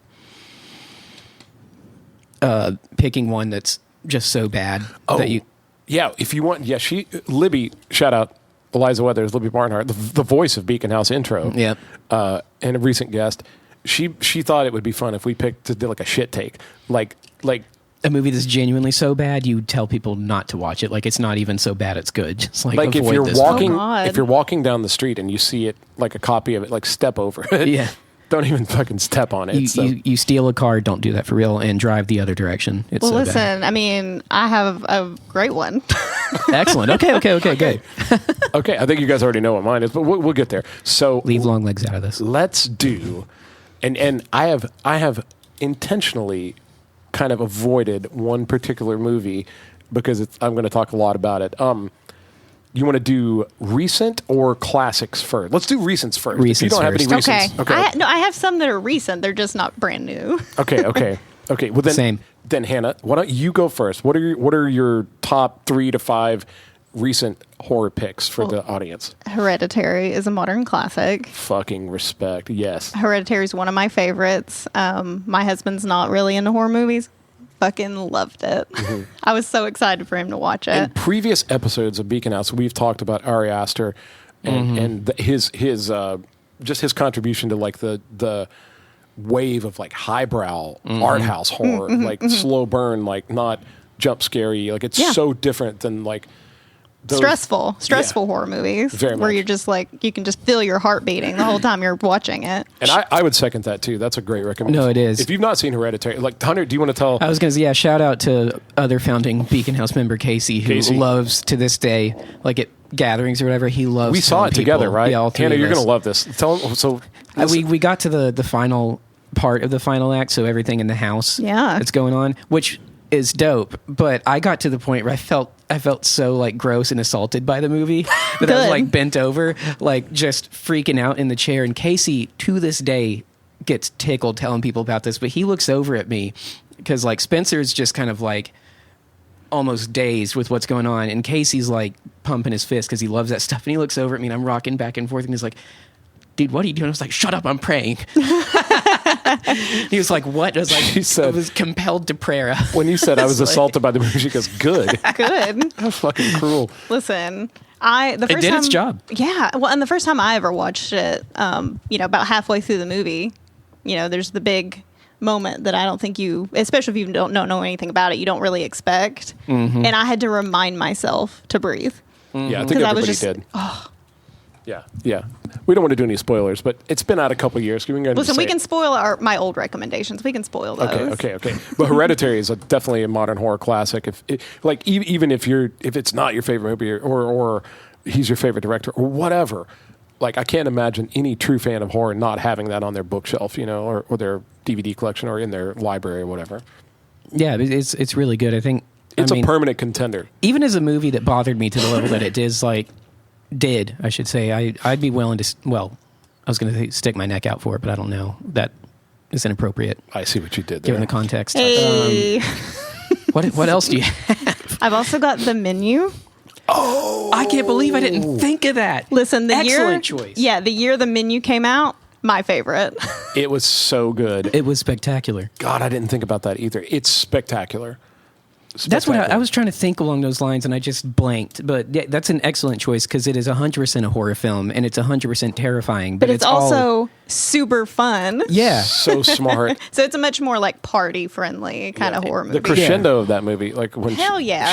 picking one that's just so bad that you... Yeah, if you want... Yeah, Libby, shout out, Eliza Weathers, Libby Barnhart, the voice of Beacon House intro, yep. And a recent guest. She thought it would be fun if we picked to do like a shit take, like a movie that's genuinely so bad you tell people not to watch it. Like it's not even so bad it's good. Just like if avoid you're this walking, movie. if you're walking down the street and you see it, like a copy of it, like step over it. Yeah. Don't even fucking step on it. You steal a car, don't do that for real, and drive the other direction. It's well, so listen, bad. I mean, I have a great one. Excellent. Okay, good. Okay, I think you guys already know what mine is, but we'll get there. So Leave Longlegs out of this. Let's do, and I have intentionally kind of avoided one particular movie because I'm going to talk a lot about it. You want to do recent or classics first? Let's do recents first. Recents if you don't have any first. recents, Okay. I have some that are recent. They're just not brand new. Okay. Well, then, Same. Then Hannah, why don't you go first? What are your top 3 to 5 recent horror picks for the audience? Hereditary is a modern classic. Fucking respect. Yes. Hereditary is one of my favorites. My husband's not really into horror movies. Fucking loved it. I was so excited for him to watch it. In previous episodes of Beacon House, we've talked about Ari Aster and his just his contribution to like the wave of like highbrow art house horror, like slow burn, like not jump scary. Like it's so different than like those, stressful horror movies Very where much. you're just like, you can just feel your heart beating the whole time you're watching it. And I would second that too. That's a great recommendation. No, it is. If you've not seen Hereditary, like Hunter, do you want to tell? I was going to say, shout out to other founding Beacon House member Casey, who loves to this day, like at gatherings or whatever, he loves. We saw it together, right? Yeah, all three Hannah, of you're us. going to love this. Tell him. So we got to the final part of the final act, so everything in the house that's going on, which is dope. But I got to the point where I felt so like gross and assaulted by the movie that I was like bent over, like just freaking out in the chair. And Casey, to this day, gets tickled telling people about this, but he looks over at me because like Spencer's just kind of like almost dazed with what's going on, and Casey's like pumping his fist because he loves that stuff. And he looks over at me, and I'm rocking back and forth, and he's like, "Dude, what are you doing?" I was like, "Shut up, I'm praying." He was like, "What?" I was like, I was compelled to prayer. When you said I was assaulted by the movie, she goes, "Good." Good. That's fucking cruel. Listen, It did its job. Yeah. Well, and the first time I ever watched it, about halfway through the movie, there's the big moment that I don't think you, especially if you don't know anything about it, you don't really expect. And I had to remind myself to breathe. Yeah, I think everybody did. Yeah. We don't want to do any spoilers, but it's been out a couple of years. Listen, we can spoil my old recommendations. We can spoil those. Okay. But Hereditary is definitely a modern horror classic. Even if it's not your favorite movie or he's your favorite director or whatever, like I can't imagine any true fan of horror not having that on their bookshelf, or their DVD collection or in their library or whatever. Yeah, it's really good. I think it's a permanent contender. Even as a movie that bothered me to the level that it did, I should say, I'd be willing to, I was going to stick my neck out for it, but I don't know. That is inappropriate. I see what you did there. Given the context. Hey. What else do you have? I've also got The Menu. Oh! I can't believe I didn't think of that. Listen, Excellent choice. Yeah, the year The Menu came out, my favorite. It was so good. It was spectacular. God, I didn't think about that either. It's spectacular. That's what I was trying to think along those lines, and I just blanked. But that's an excellent choice because it is 100% a horror film, and it's 100% terrifying. But it's also super fun. Yeah. So smart. So it's a much more like party friendly kind of horror movie. The crescendo of that movie, like when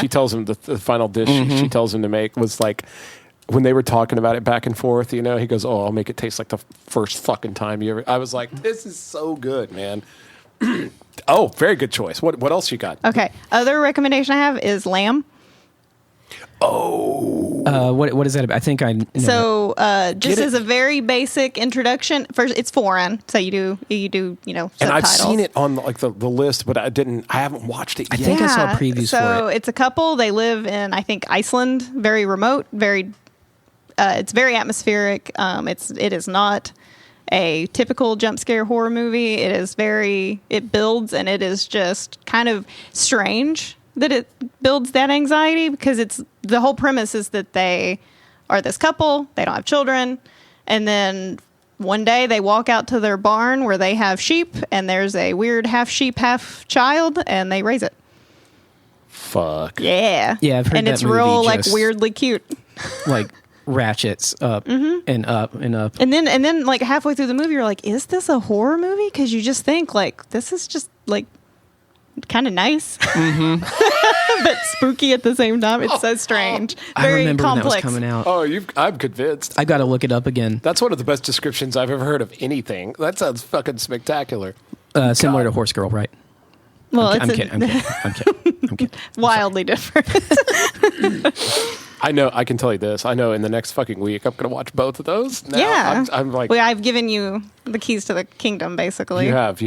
she tells him the final dish she tells him to make was like, when they were talking about it back and forth, you know, he goes, "Oh, I'll make it taste like the first fucking time you ever." I was like, "This is so good, man." Oh, very good choice. What else you got? Okay. Other recommendation I have is Lamb. Oh. What is that about? I think I know. So just as a very basic introduction, first it's foreign, so you do subtitles. And I've seen it on like the list, but I haven't watched it yet. I think I saw previews for it. So it's a couple. They live in, I think, Iceland. Very remote. It's very atmospheric. It is not a typical jump scare horror movie. It builds, and it is just kind of strange that it builds that anxiety, because the whole premise is that they are this couple, they don't have children, and then one day they walk out to their barn where they have sheep, and there's a weird half sheep, half child, and they raise it. Fuck. Yeah. Yeah, I've heard and that it's movie real like just- weirdly cute. Like ratchets up and up and up. And then like halfway through the movie, you're like, is this a horror movie? Because you just think like, this is just like kind of nice, but spooky at the same time. It's so strange. I Very remember complex. when that was coming out. Oh, I'm convinced. I got to look it up again. That's one of the best descriptions I've ever heard of anything. That sounds fucking spectacular. Similar to Horse Girl, right? Well, I'm kidding. wildly different. I know. I can tell you this. I know in the next fucking week I'm going to watch both of those. Now, Yeah. I'm like, Well, I've given you the keys to the kingdom, basically. you have. Do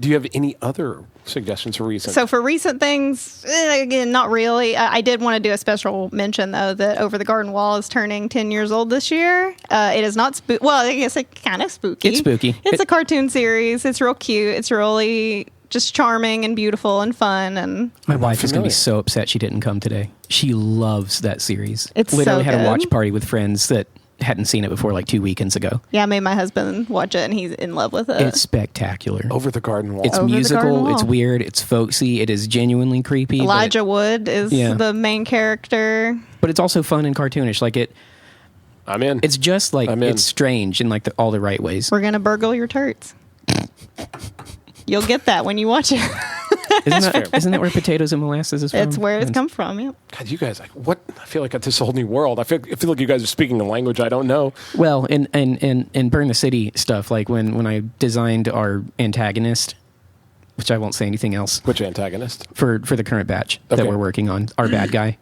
you have any other suggestions for recent? So for recent things, again, not really. I did want to do a special mention, though, that Over the Garden Wall is turning 10 years old this year. It is not spooky. Well, I guess it's kind of spooky. It's spooky. It's a cartoon series. It's real cute. It's really just charming and beautiful and fun. And My wife is going to be familiar. so upset she didn't come today. She loves that series. It's literally so had a good. watch party with friends that hadn't seen it before like 2 weekends ago. yeah, I made my husband watch it, and he's in love with it. It's spectacular. Over the Garden Wall. It's Over the musical. Garden It's Wall. weird. It's folksy. It is genuinely creepy. Elijah Wood is Yeah. the main character. but it's also fun and cartoonish. Like I'm in. it's just like I'm in. it's strange in like all the right ways. We're going to burgle your turds. You'll get that when you watch it. Isn't that where potatoes and molasses is from? It's where it's come from. Yeah. God, you guys, like, what? I feel like this is a whole new world. I feel like you guys are speaking a language I don't know. Well, in Burn the City stuff, like when I designed our antagonist, which I won't say anything else Which antagonist? for the current batch Okay. that we're working on, our bad guy.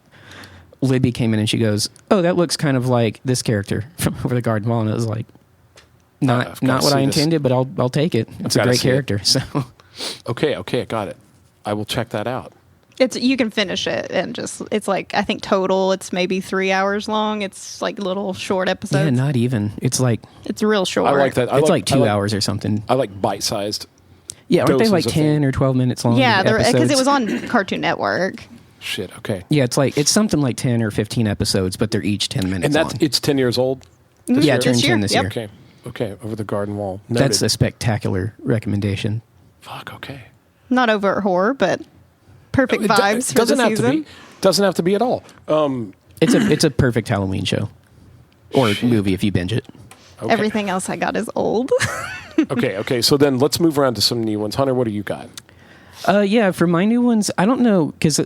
Libby came in and she goes, "Oh, that looks kind of like this character from Over the Garden Wall," and it was like, I've gotta not what see I this. intended, but I'll take it. It's a gotta great see it. character. So Okay, I got it. I will check that out. You can finish it and it's like, I think total it's maybe 3 hours long. It's like little short episodes. yeah, not even. It's like It's real short. I like that. it's like 2 hours or something. I like bite-sized. Yeah, aren't they doses like of 10 or 12 minutes long? Yeah, because episodes? it was on Cartoon Network. Shit. Okay. Yeah, it's something like 10 or 15 episodes, but they're each 10 minutes And long. it's 10 years old. This Yeah, year? it turned This 10 year, this yep. year. Okay. Over the Garden Wall. That's Noted. a spectacular recommendation. Fuck. Okay. Not overt horror, but perfect vibes for the have season. to be. Doesn't have to be at all. It's a perfect Halloween show or movie if you binge it. Okay. Everything else I got is old. Okay. So then let's move around to some new ones. Hunter, what do you got? Yeah, for my new ones, I don't know because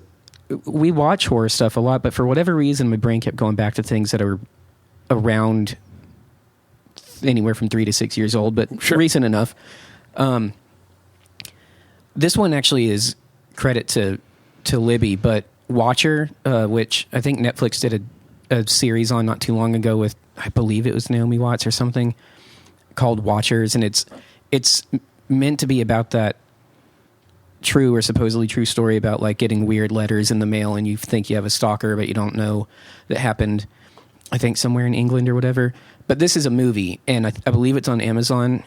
we watch horror stuff a lot, but for whatever reason, my brain kept going back to things that are around anywhere from 3 to 6 years old, but Sure. recent enough. This one actually is credit to Libby, but Watcher, which I think Netflix did a series on not too long ago with, I believe it was Naomi Watts or something, called Watchers, and it's meant to be about that true or supposedly true story about like getting weird letters in the mail and you think you have a stalker but you don't know that happened, I think somewhere in England or whatever. But this is a movie and I believe it's on Amazon.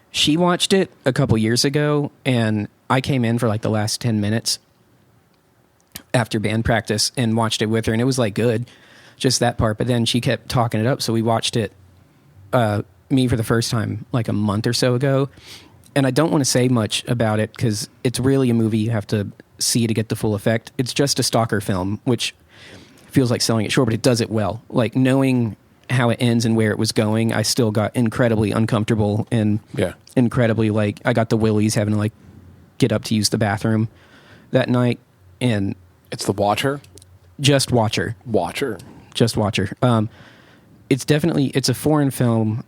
She watched it a couple years ago and I came in for like the last 10 minutes after band practice and watched it with her and it was like good, just that part. But then she kept talking it up, so we watched it me for the first time like a month or so ago. And I don't want to say much about it because it's really a movie you have to see to get the full effect. It's just a stalker film, which feels like selling it short, but it does it well. Like, knowing how it ends and where it was going, I still got incredibly uncomfortable and incredibly, like, I got the willies having to, like, get up to use the bathroom that night. And it's The Watcher? Just Watcher. Just Watcher. It's definitely, it's a foreign film,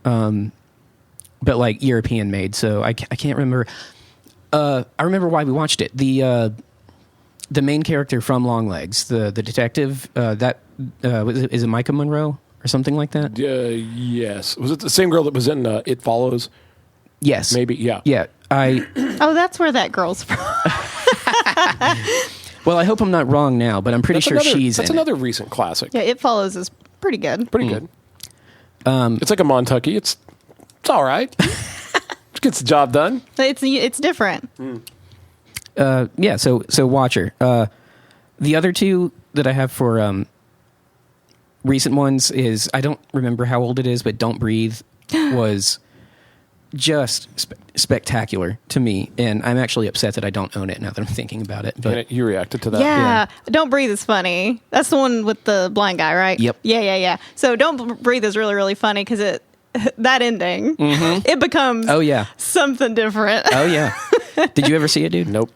but like European made. So I can't remember. I remember why we watched it. The main character from Longlegs, the detective, is it Micah Monroe or something like that? Yes. Was it the same girl that was in It Follows? Yes. Maybe, yeah. Yeah. Oh, that's where that girl's from. Well, I hope I'm not wrong now, but I'm pretty sure she's That's in another recent classic. Yeah, It Follows is pretty good. Pretty good. It's like a Montucky. It's all right. It gets the job done. It's different. Yeah, so Watcher. The other two that I have for recent ones is, I don't remember how old it is, but Don't Breathe was just spectacular to me, and I'm actually upset that I don't own it now that I'm thinking about it. But you reacted to that? Yeah. Don't Breathe is funny. That's the one with the blind guy, right? Yep. Yeah. So Don't Breathe is really, really funny because that ending, it becomes something different. Oh, yeah. Did you ever see it, dude? Nope.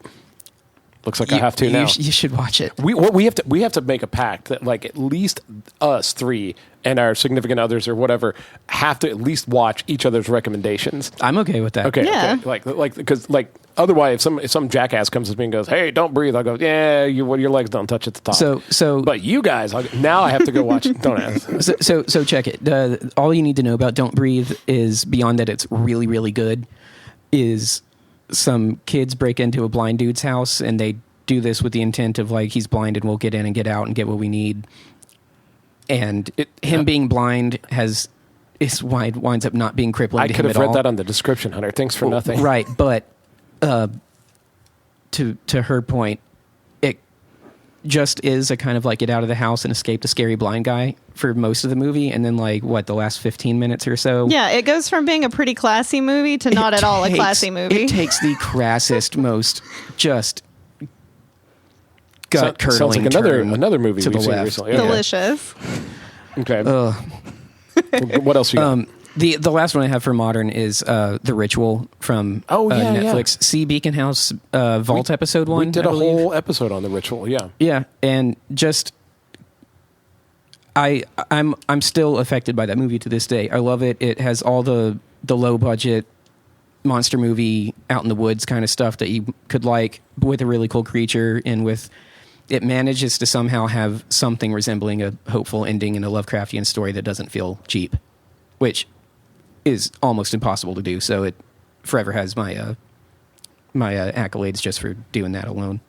Looks like I have to now. You should watch it. We have to make a pact that, like, at least us three and our significant others or whatever have to at least watch each other's recommendations. I'm okay with that. Okay. Yeah. Okay. Like because like otherwise if some jackass comes to me and goes, "Hey, Don't Breathe," I'll go, "Yeah, your legs don't touch at the top." So but you guys, now I have to go watch it. Don't ask. So check it. All you need to know about Don't Breathe is, beyond that it's really, really good, is some kids break into a blind dude's house, and they do this with the intent of, like, he's blind and we'll get in and get out and get what we need. And him being blind winds up not being crippling. I to could him have at read all. that on the description, Hunter. Thanks for nothing. Right, but to her point, it just is a kind of like get out of the house and escape the scary blind guy for most of the movie, and then, like, the last 15 minutes or so. Yeah, it goes from being a pretty classy movie to not at all a classy movie. It takes the crassest, most just gut-curdling sounds like another movie to the we've seen left. recently. Okay. Delicious. Okay. What else you got? The last one I have for modern is The Ritual from Netflix. Yeah. See Beacon House Vault episode 1. We did a whole episode on The Ritual. Yeah. Yeah, and just I'm still affected by that movie to this day. I love it. It has all the low budget monster movie out in the woods kind of stuff that you could like, with a really cool creature, and with it manages to somehow have something resembling a hopeful ending in a Lovecraftian story that doesn't feel cheap, which is almost impossible to do. So it forever has my accolades just for doing that alone.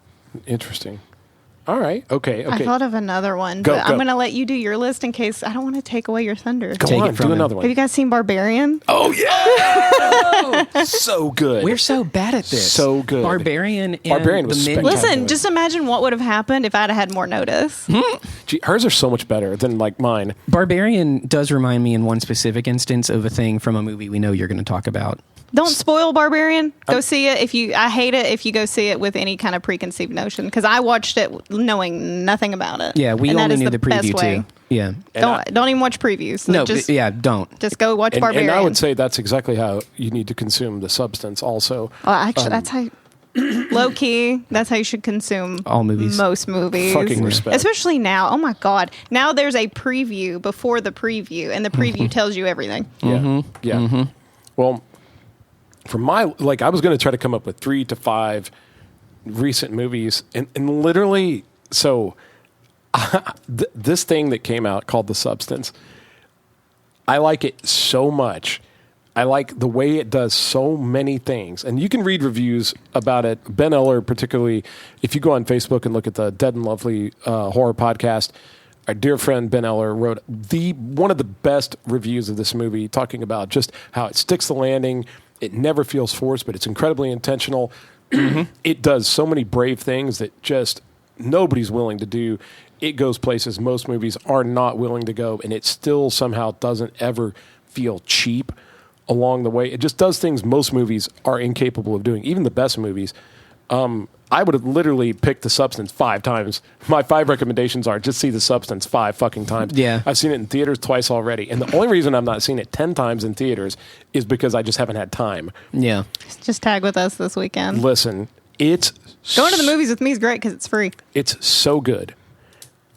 Interesting. All right. Okay. I thought of another one, but I'm going to let you do your list in case I don't want to take away your thunder. Go on, do another one. Have you guys seen Barbarian? Oh, yeah! So good. We're so bad at this. So good. Barbarian was spectacular. Listen, just imagine what would have happened if I'd had more notice. Gee, hers are so much better than, like, mine. Barbarian does remind me in one specific instance of a thing from a movie we know you're going to talk about. Don't spoil Barbarian. Go see it. I hate it if you go see it with any kind of preconceived notion, because I watched it knowing nothing about it. Yeah, we only knew the preview best way. too. Yeah. Don't even watch previews. No, don't. Just go watch Barbarian. And I would say that's exactly how you need to consume the substance also. Well, actually, that's how... Low key, that's how you should consume all movies. Most movies. Fucking respect. Especially now. Oh my God. Now there's a preview before the preview, and the preview tells you everything. Yeah. Yeah. Well, for I was going to try to come up with 3 to 5 recent movies, and literally, so this thing that came out called The Substance, I like it so much. I like the way it does so many things. And you can read reviews about it. Ben Eller, particularly, if you go on Facebook and look at the Dead and Lovely horror podcast, our dear friend Ben Eller wrote one of the best reviews of this movie, talking about just how it sticks the landing. It never feels forced, but it's incredibly intentional. It does so many brave things that just nobody's willing to do. It goes places most movies are not willing to go, and it still somehow doesn't ever feel cheap along the way. It just does things most movies are incapable of doing, even the best movies. I would have literally picked The Substance 5 times. My 5 recommendations are just see The Substance 5 fucking times. Yeah. I've seen it in theaters twice already. And the only reason I'm not seeing it 10 times in theaters is because I just haven't had time. Yeah. Just tag with us this weekend. Listen, it's... Going to the movies with me is great because it's free. It's so good.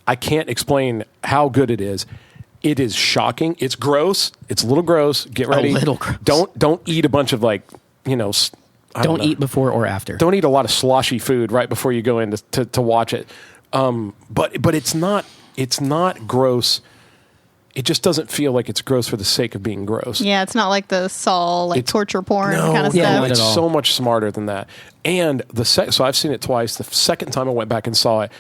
I can't explain how good it is. It is shocking. It's gross. It's a little gross. Get ready. A little gross. Don't eat a bunch of Don't eat before or after. Don't eat a lot of sloshy food right before you go in to watch it. But it's not gross. It just doesn't feel like it's gross for the sake of being gross. Yeah, it's not like the Saw, torture porn kind of yeah, stuff. not It's at all. so much smarter than that. And so I've seen it twice. The second time I went back and saw it,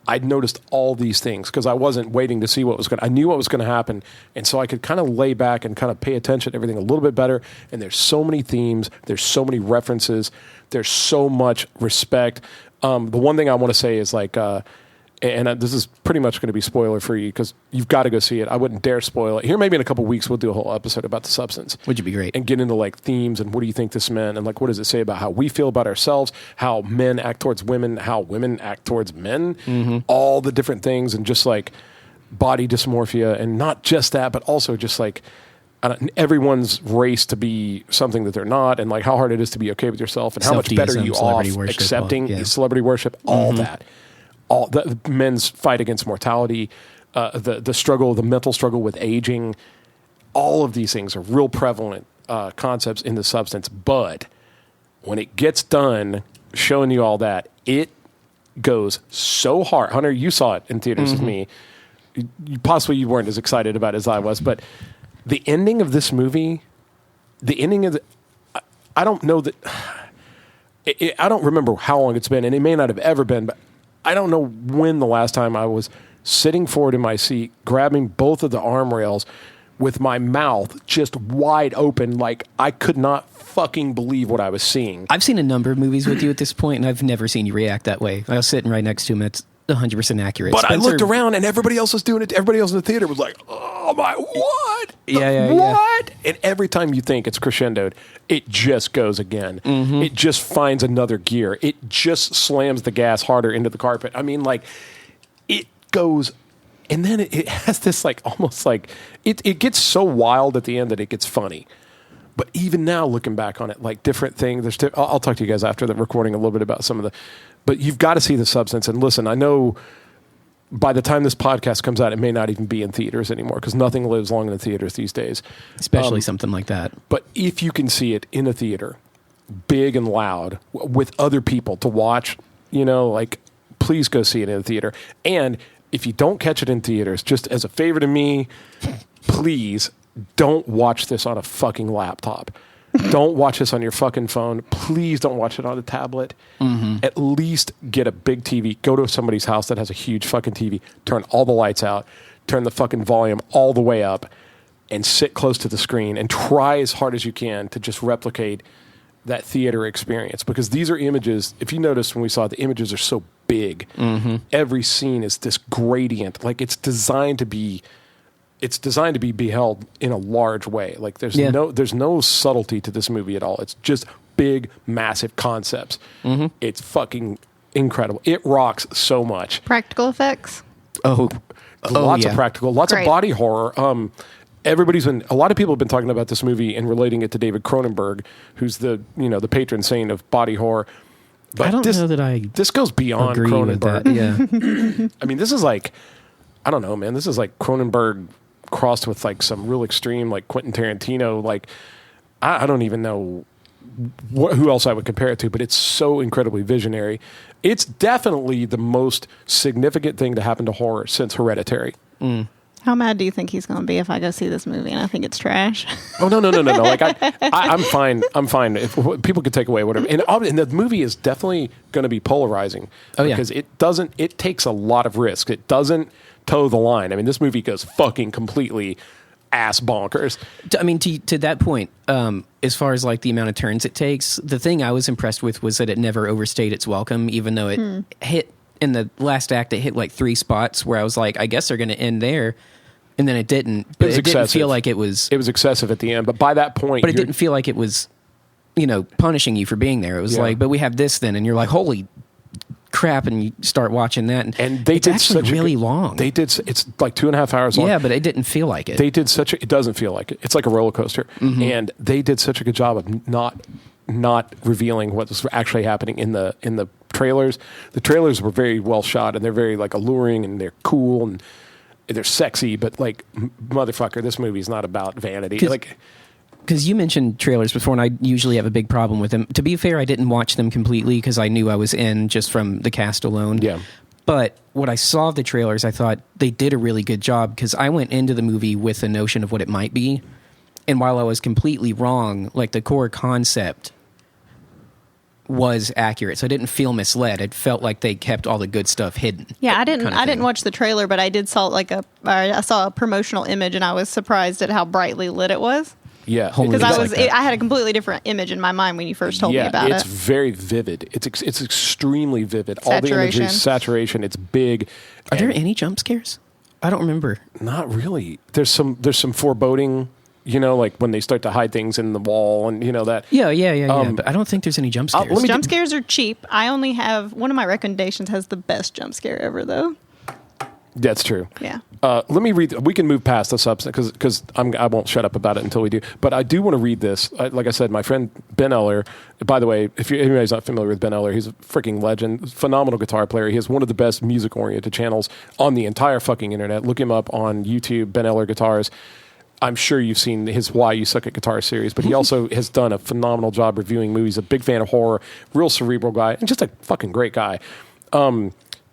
I'd noticed all these things because I wasn't waiting to see what was going to... I knew what was going to happen, and so I could kind of lay back and kind of pay attention to everything a little bit better, and there's so many themes, there's so many references, there's so much respect. The one thing I want to say is this is pretty much going to be spoiler for you because you've got to go see it. I wouldn't dare spoil it. Here, maybe in a couple of weeks, we'll do a whole episode about The Substance. Would be great. And get into themes and what do you think this meant and what does it say about how we feel about ourselves, how men act towards women, how women act towards men, all the different things and just body dysmorphia and not just that, but also just everyone's race to be something that they're not and how hard it is to be okay with yourself and how much better you off accepting celebrity worship, all that. All the men's fight against mortality, the struggle, the mental struggle with aging, all of these things are real prevalent concepts in The Substance. But when it gets done showing you all that, it goes so hard. Hunter, you saw it in theaters with me. You weren't as excited about it as I was, but the ending of this movie, I don't know that... I don't remember how long it's been, and it may not have ever been, but I don't know when the last time I was sitting forward in my seat, grabbing both of the arm rails with my mouth just wide open, I could not fucking believe what I was seeing. I've seen a number of movies with you at this point, and I've never seen you react that way. I was sitting right next to him. It's 100% accurate. But Spencer, I looked around, and everybody else was doing it. Everybody else in the theater was like, oh my, what? Yeah. What? And every time you think it's crescendoed, it just goes again. It just finds another gear. It just slams the gas harder into the carpet. I mean, it goes... And then it has this almost it gets so wild at the end that it gets funny. But even now, looking back on it, different things. I'll talk to you guys after the recording a little bit about some of the... But you've got to see The Substance. And listen, I know by the time this podcast comes out, it may not even be in theaters anymore because nothing lives long in the theaters these days. Especially something like that. But if you can see it in a theater, big and loud, with other people to watch, please go see it in a theater. And... if you don't catch it in theaters, just as a favor to me, please don't watch this on a fucking laptop. Don't watch this on your fucking phone. Please don't watch it on a tablet. At least get a big TV. Go to somebody's house that has a huge fucking TV. Turn all the lights out. Turn the fucking volume all the way up. And sit close to the screen. And try as hard as you can to just replicate that theater experience. Because these are images, if you notice when we saw it, the images are so big. Every scene is this gradient. It's designed to be beheld in a large way. There's no subtlety to this movie at all. It's just big, massive concepts. It's fucking incredible. It rocks so much. Practical effects. Lots of practical, lots of body horror. A lot of people have been talking about this movie and relating it to David Cronenberg, who's the patron saint of body horror. But I don't know that this goes beyond agree Cronenberg. with that. Yeah. I mean, this is I don't know, man. This is Cronenberg crossed with some real extreme, Quentin Tarantino. I don't even know who else I would compare it to, but it's so incredibly visionary. It's definitely the most significant thing to happen to horror since Hereditary. How mad do you think he's going to be if I go see this movie and I think it's trash? Oh, no. I'm fine. I'm fine. If people could take away whatever. And the movie is definitely going to be polarizing. Oh, yeah. Because it takes a lot of risk. It doesn't toe the line. I mean, this movie goes fucking completely ass bonkers. I mean, to that point, as far as the amount of turns it takes, the thing I was impressed with was that it never overstayed its welcome, even though it hit... In the last act, it hit 3 spots where I was I guess they're going to end there. And then it didn't. But it didn't feel like it was... It was excessive at the end. But by that point... But it didn't feel like it was punishing you for being there. It was like, but we have this then, and you're like, holy crap, and you start watching that, and they it's did actually such really long. They did. It's like 2.5 hours long. Yeah, but it didn't feel like it. They did it doesn't feel like it. It's like a roller coaster, and they did such a good job of not revealing what was actually happening in the trailers. The trailers were very well shot, and they're very like alluring, and they're cool, and they're sexy. But like, motherfucker, this movie is not about vanity. Like, because you mentioned trailers before, and I usually have a big problem with them. To be fair, I didn't watch them completely because I knew I was in just from the cast alone. Yeah. But what I saw of the trailers, I thought they did a really good job because I went into the movie with a notion of what it might be. And while I was completely wrong, like the core concept was accurate. So I didn't feel misled. It felt like they kept all the good stuff hidden. Yeah, I didn't watch the trailer, but I did saw I saw a promotional image and I was surprised at how brightly lit it was. Yeah, because I had a completely different image in my mind when you first told me about it. It's very vivid. It's extremely vivid. All the images, saturation. It's big. Are there any jump scares? I don't remember. Not really. There's some foreboding. Like when they start to hide things in the wall, and that. Yeah. But I don't think there's any jump scares. Jump scares are cheap. I only have one of my recommendations has the best jump scare ever, though. That's true. Yeah. Let me read. We can move past the substance because I won't shut up about it until we do. But I do want to read this. Like I said, my friend Ben Eller. By the way, if anybody's not familiar with Ben Eller, he's a freaking legend, phenomenal guitar player. He has one of the best music-oriented channels on the entire fucking internet. Look him up on YouTube, Ben Eller Guitars. I'm sure you've seen his Why You Suck at Guitar series, but he also has done a phenomenal job reviewing movies. A big fan of horror, real cerebral guy, and just a fucking great guy.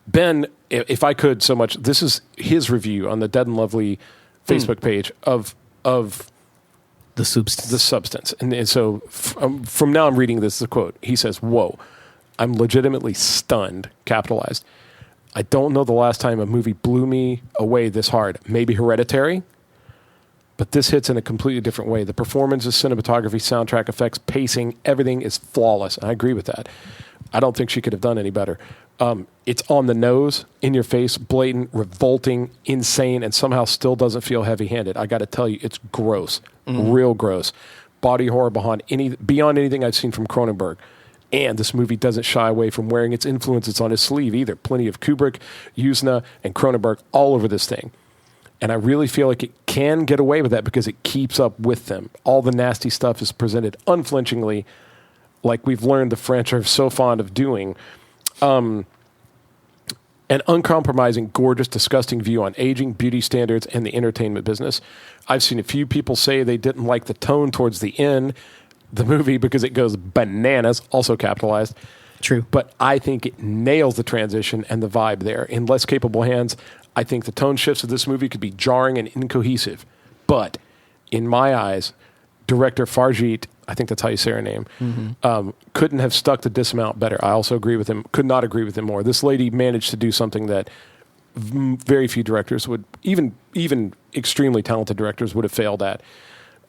Ben, if I could so much, this is his review on the Dead and Lovely Facebook page of the substance. And so from now I'm reading this as a quote. He says, "Whoa, I'm legitimately stunned," capitalized. "I don't know the last time a movie blew me away this hard. Maybe Hereditary? But this hits in a completely different way. The performances, cinematography, soundtrack, effects, pacing, everything is flawless." And I agree with that. I don't think she could have done any better. It's on the nose, in your face, blatant, revolting, insane, and somehow still doesn't feel heavy-handed. I got to tell you, it's gross, real gross. Body horror beyond anything I've seen from Cronenberg. And this movie doesn't shy away from wearing its influences on his sleeve either. Plenty of Kubrick, Usna, and Cronenberg all over this thing. And I really feel like it can get away with that because it keeps up with them. All the nasty stuff is presented unflinchingly, like we've learned the French are so fond of doing. An uncompromising, gorgeous, disgusting view on aging, beauty standards, and the entertainment business. I've seen a few people say they didn't like the tone towards the end, the movie, because it goes bananas, also capitalized. True. But I think it nails the transition and the vibe there. In less capable hands, I think the tone shifts of this movie could be jarring and incohesive. But in my eyes, director Farjeet, I think that's how you say her name, couldn't have stuck the dismount better. I also agree with him, could not agree with him more. This lady managed to do something that very few directors would, even extremely talented directors would have failed at.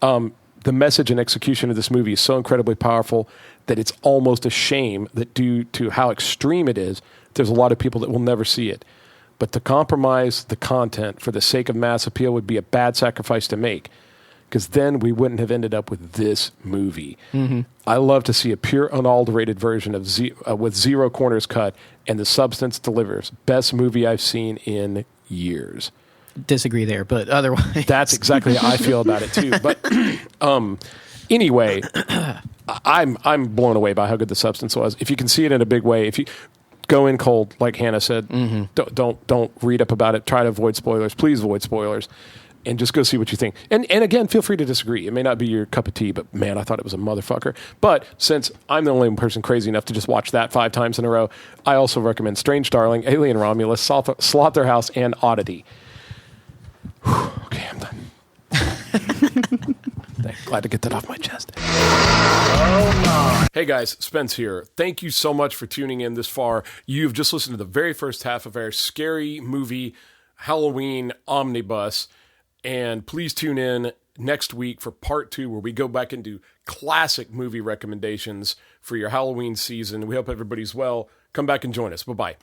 The message and execution of this movie is so incredibly powerful that it's almost a shame that due to how extreme it is, there's a lot of people that will never see it. But to compromise the content for the sake of mass appeal would be a bad sacrifice to make, because then we wouldn't have ended up with this movie. I love to see a pure, unadulterated version of with zero corners cut, and the substance delivers. Best movie I've seen in years. Disagree there, but otherwise... That's exactly how I feel about it, too. But anyway, I'm blown away by how good the substance was. If you can see it in a big way, if you go in cold, like Hannah said, don't read up about it. Try to avoid spoilers. Please avoid spoilers. And just go see what you think. And again, feel free to disagree. It may not be your cup of tea, but man, I thought it was a motherfucker. But since I'm the only person crazy enough to just watch that 5 times in a row, I also recommend Strange Darling, Alien Romulus, Slotherhouse, and Oddity. Whew, okay, I'm done. Glad to get that off my chest. Hey guys, Spence here. Thank you so much for tuning in this far. You've just listened to the very first half of our scary movie Halloween Omnibus. And please tune in next week for part 2, where we go back and do classic movie recommendations for your Halloween season. We hope everybody's well. Come back and join us. Bye-bye.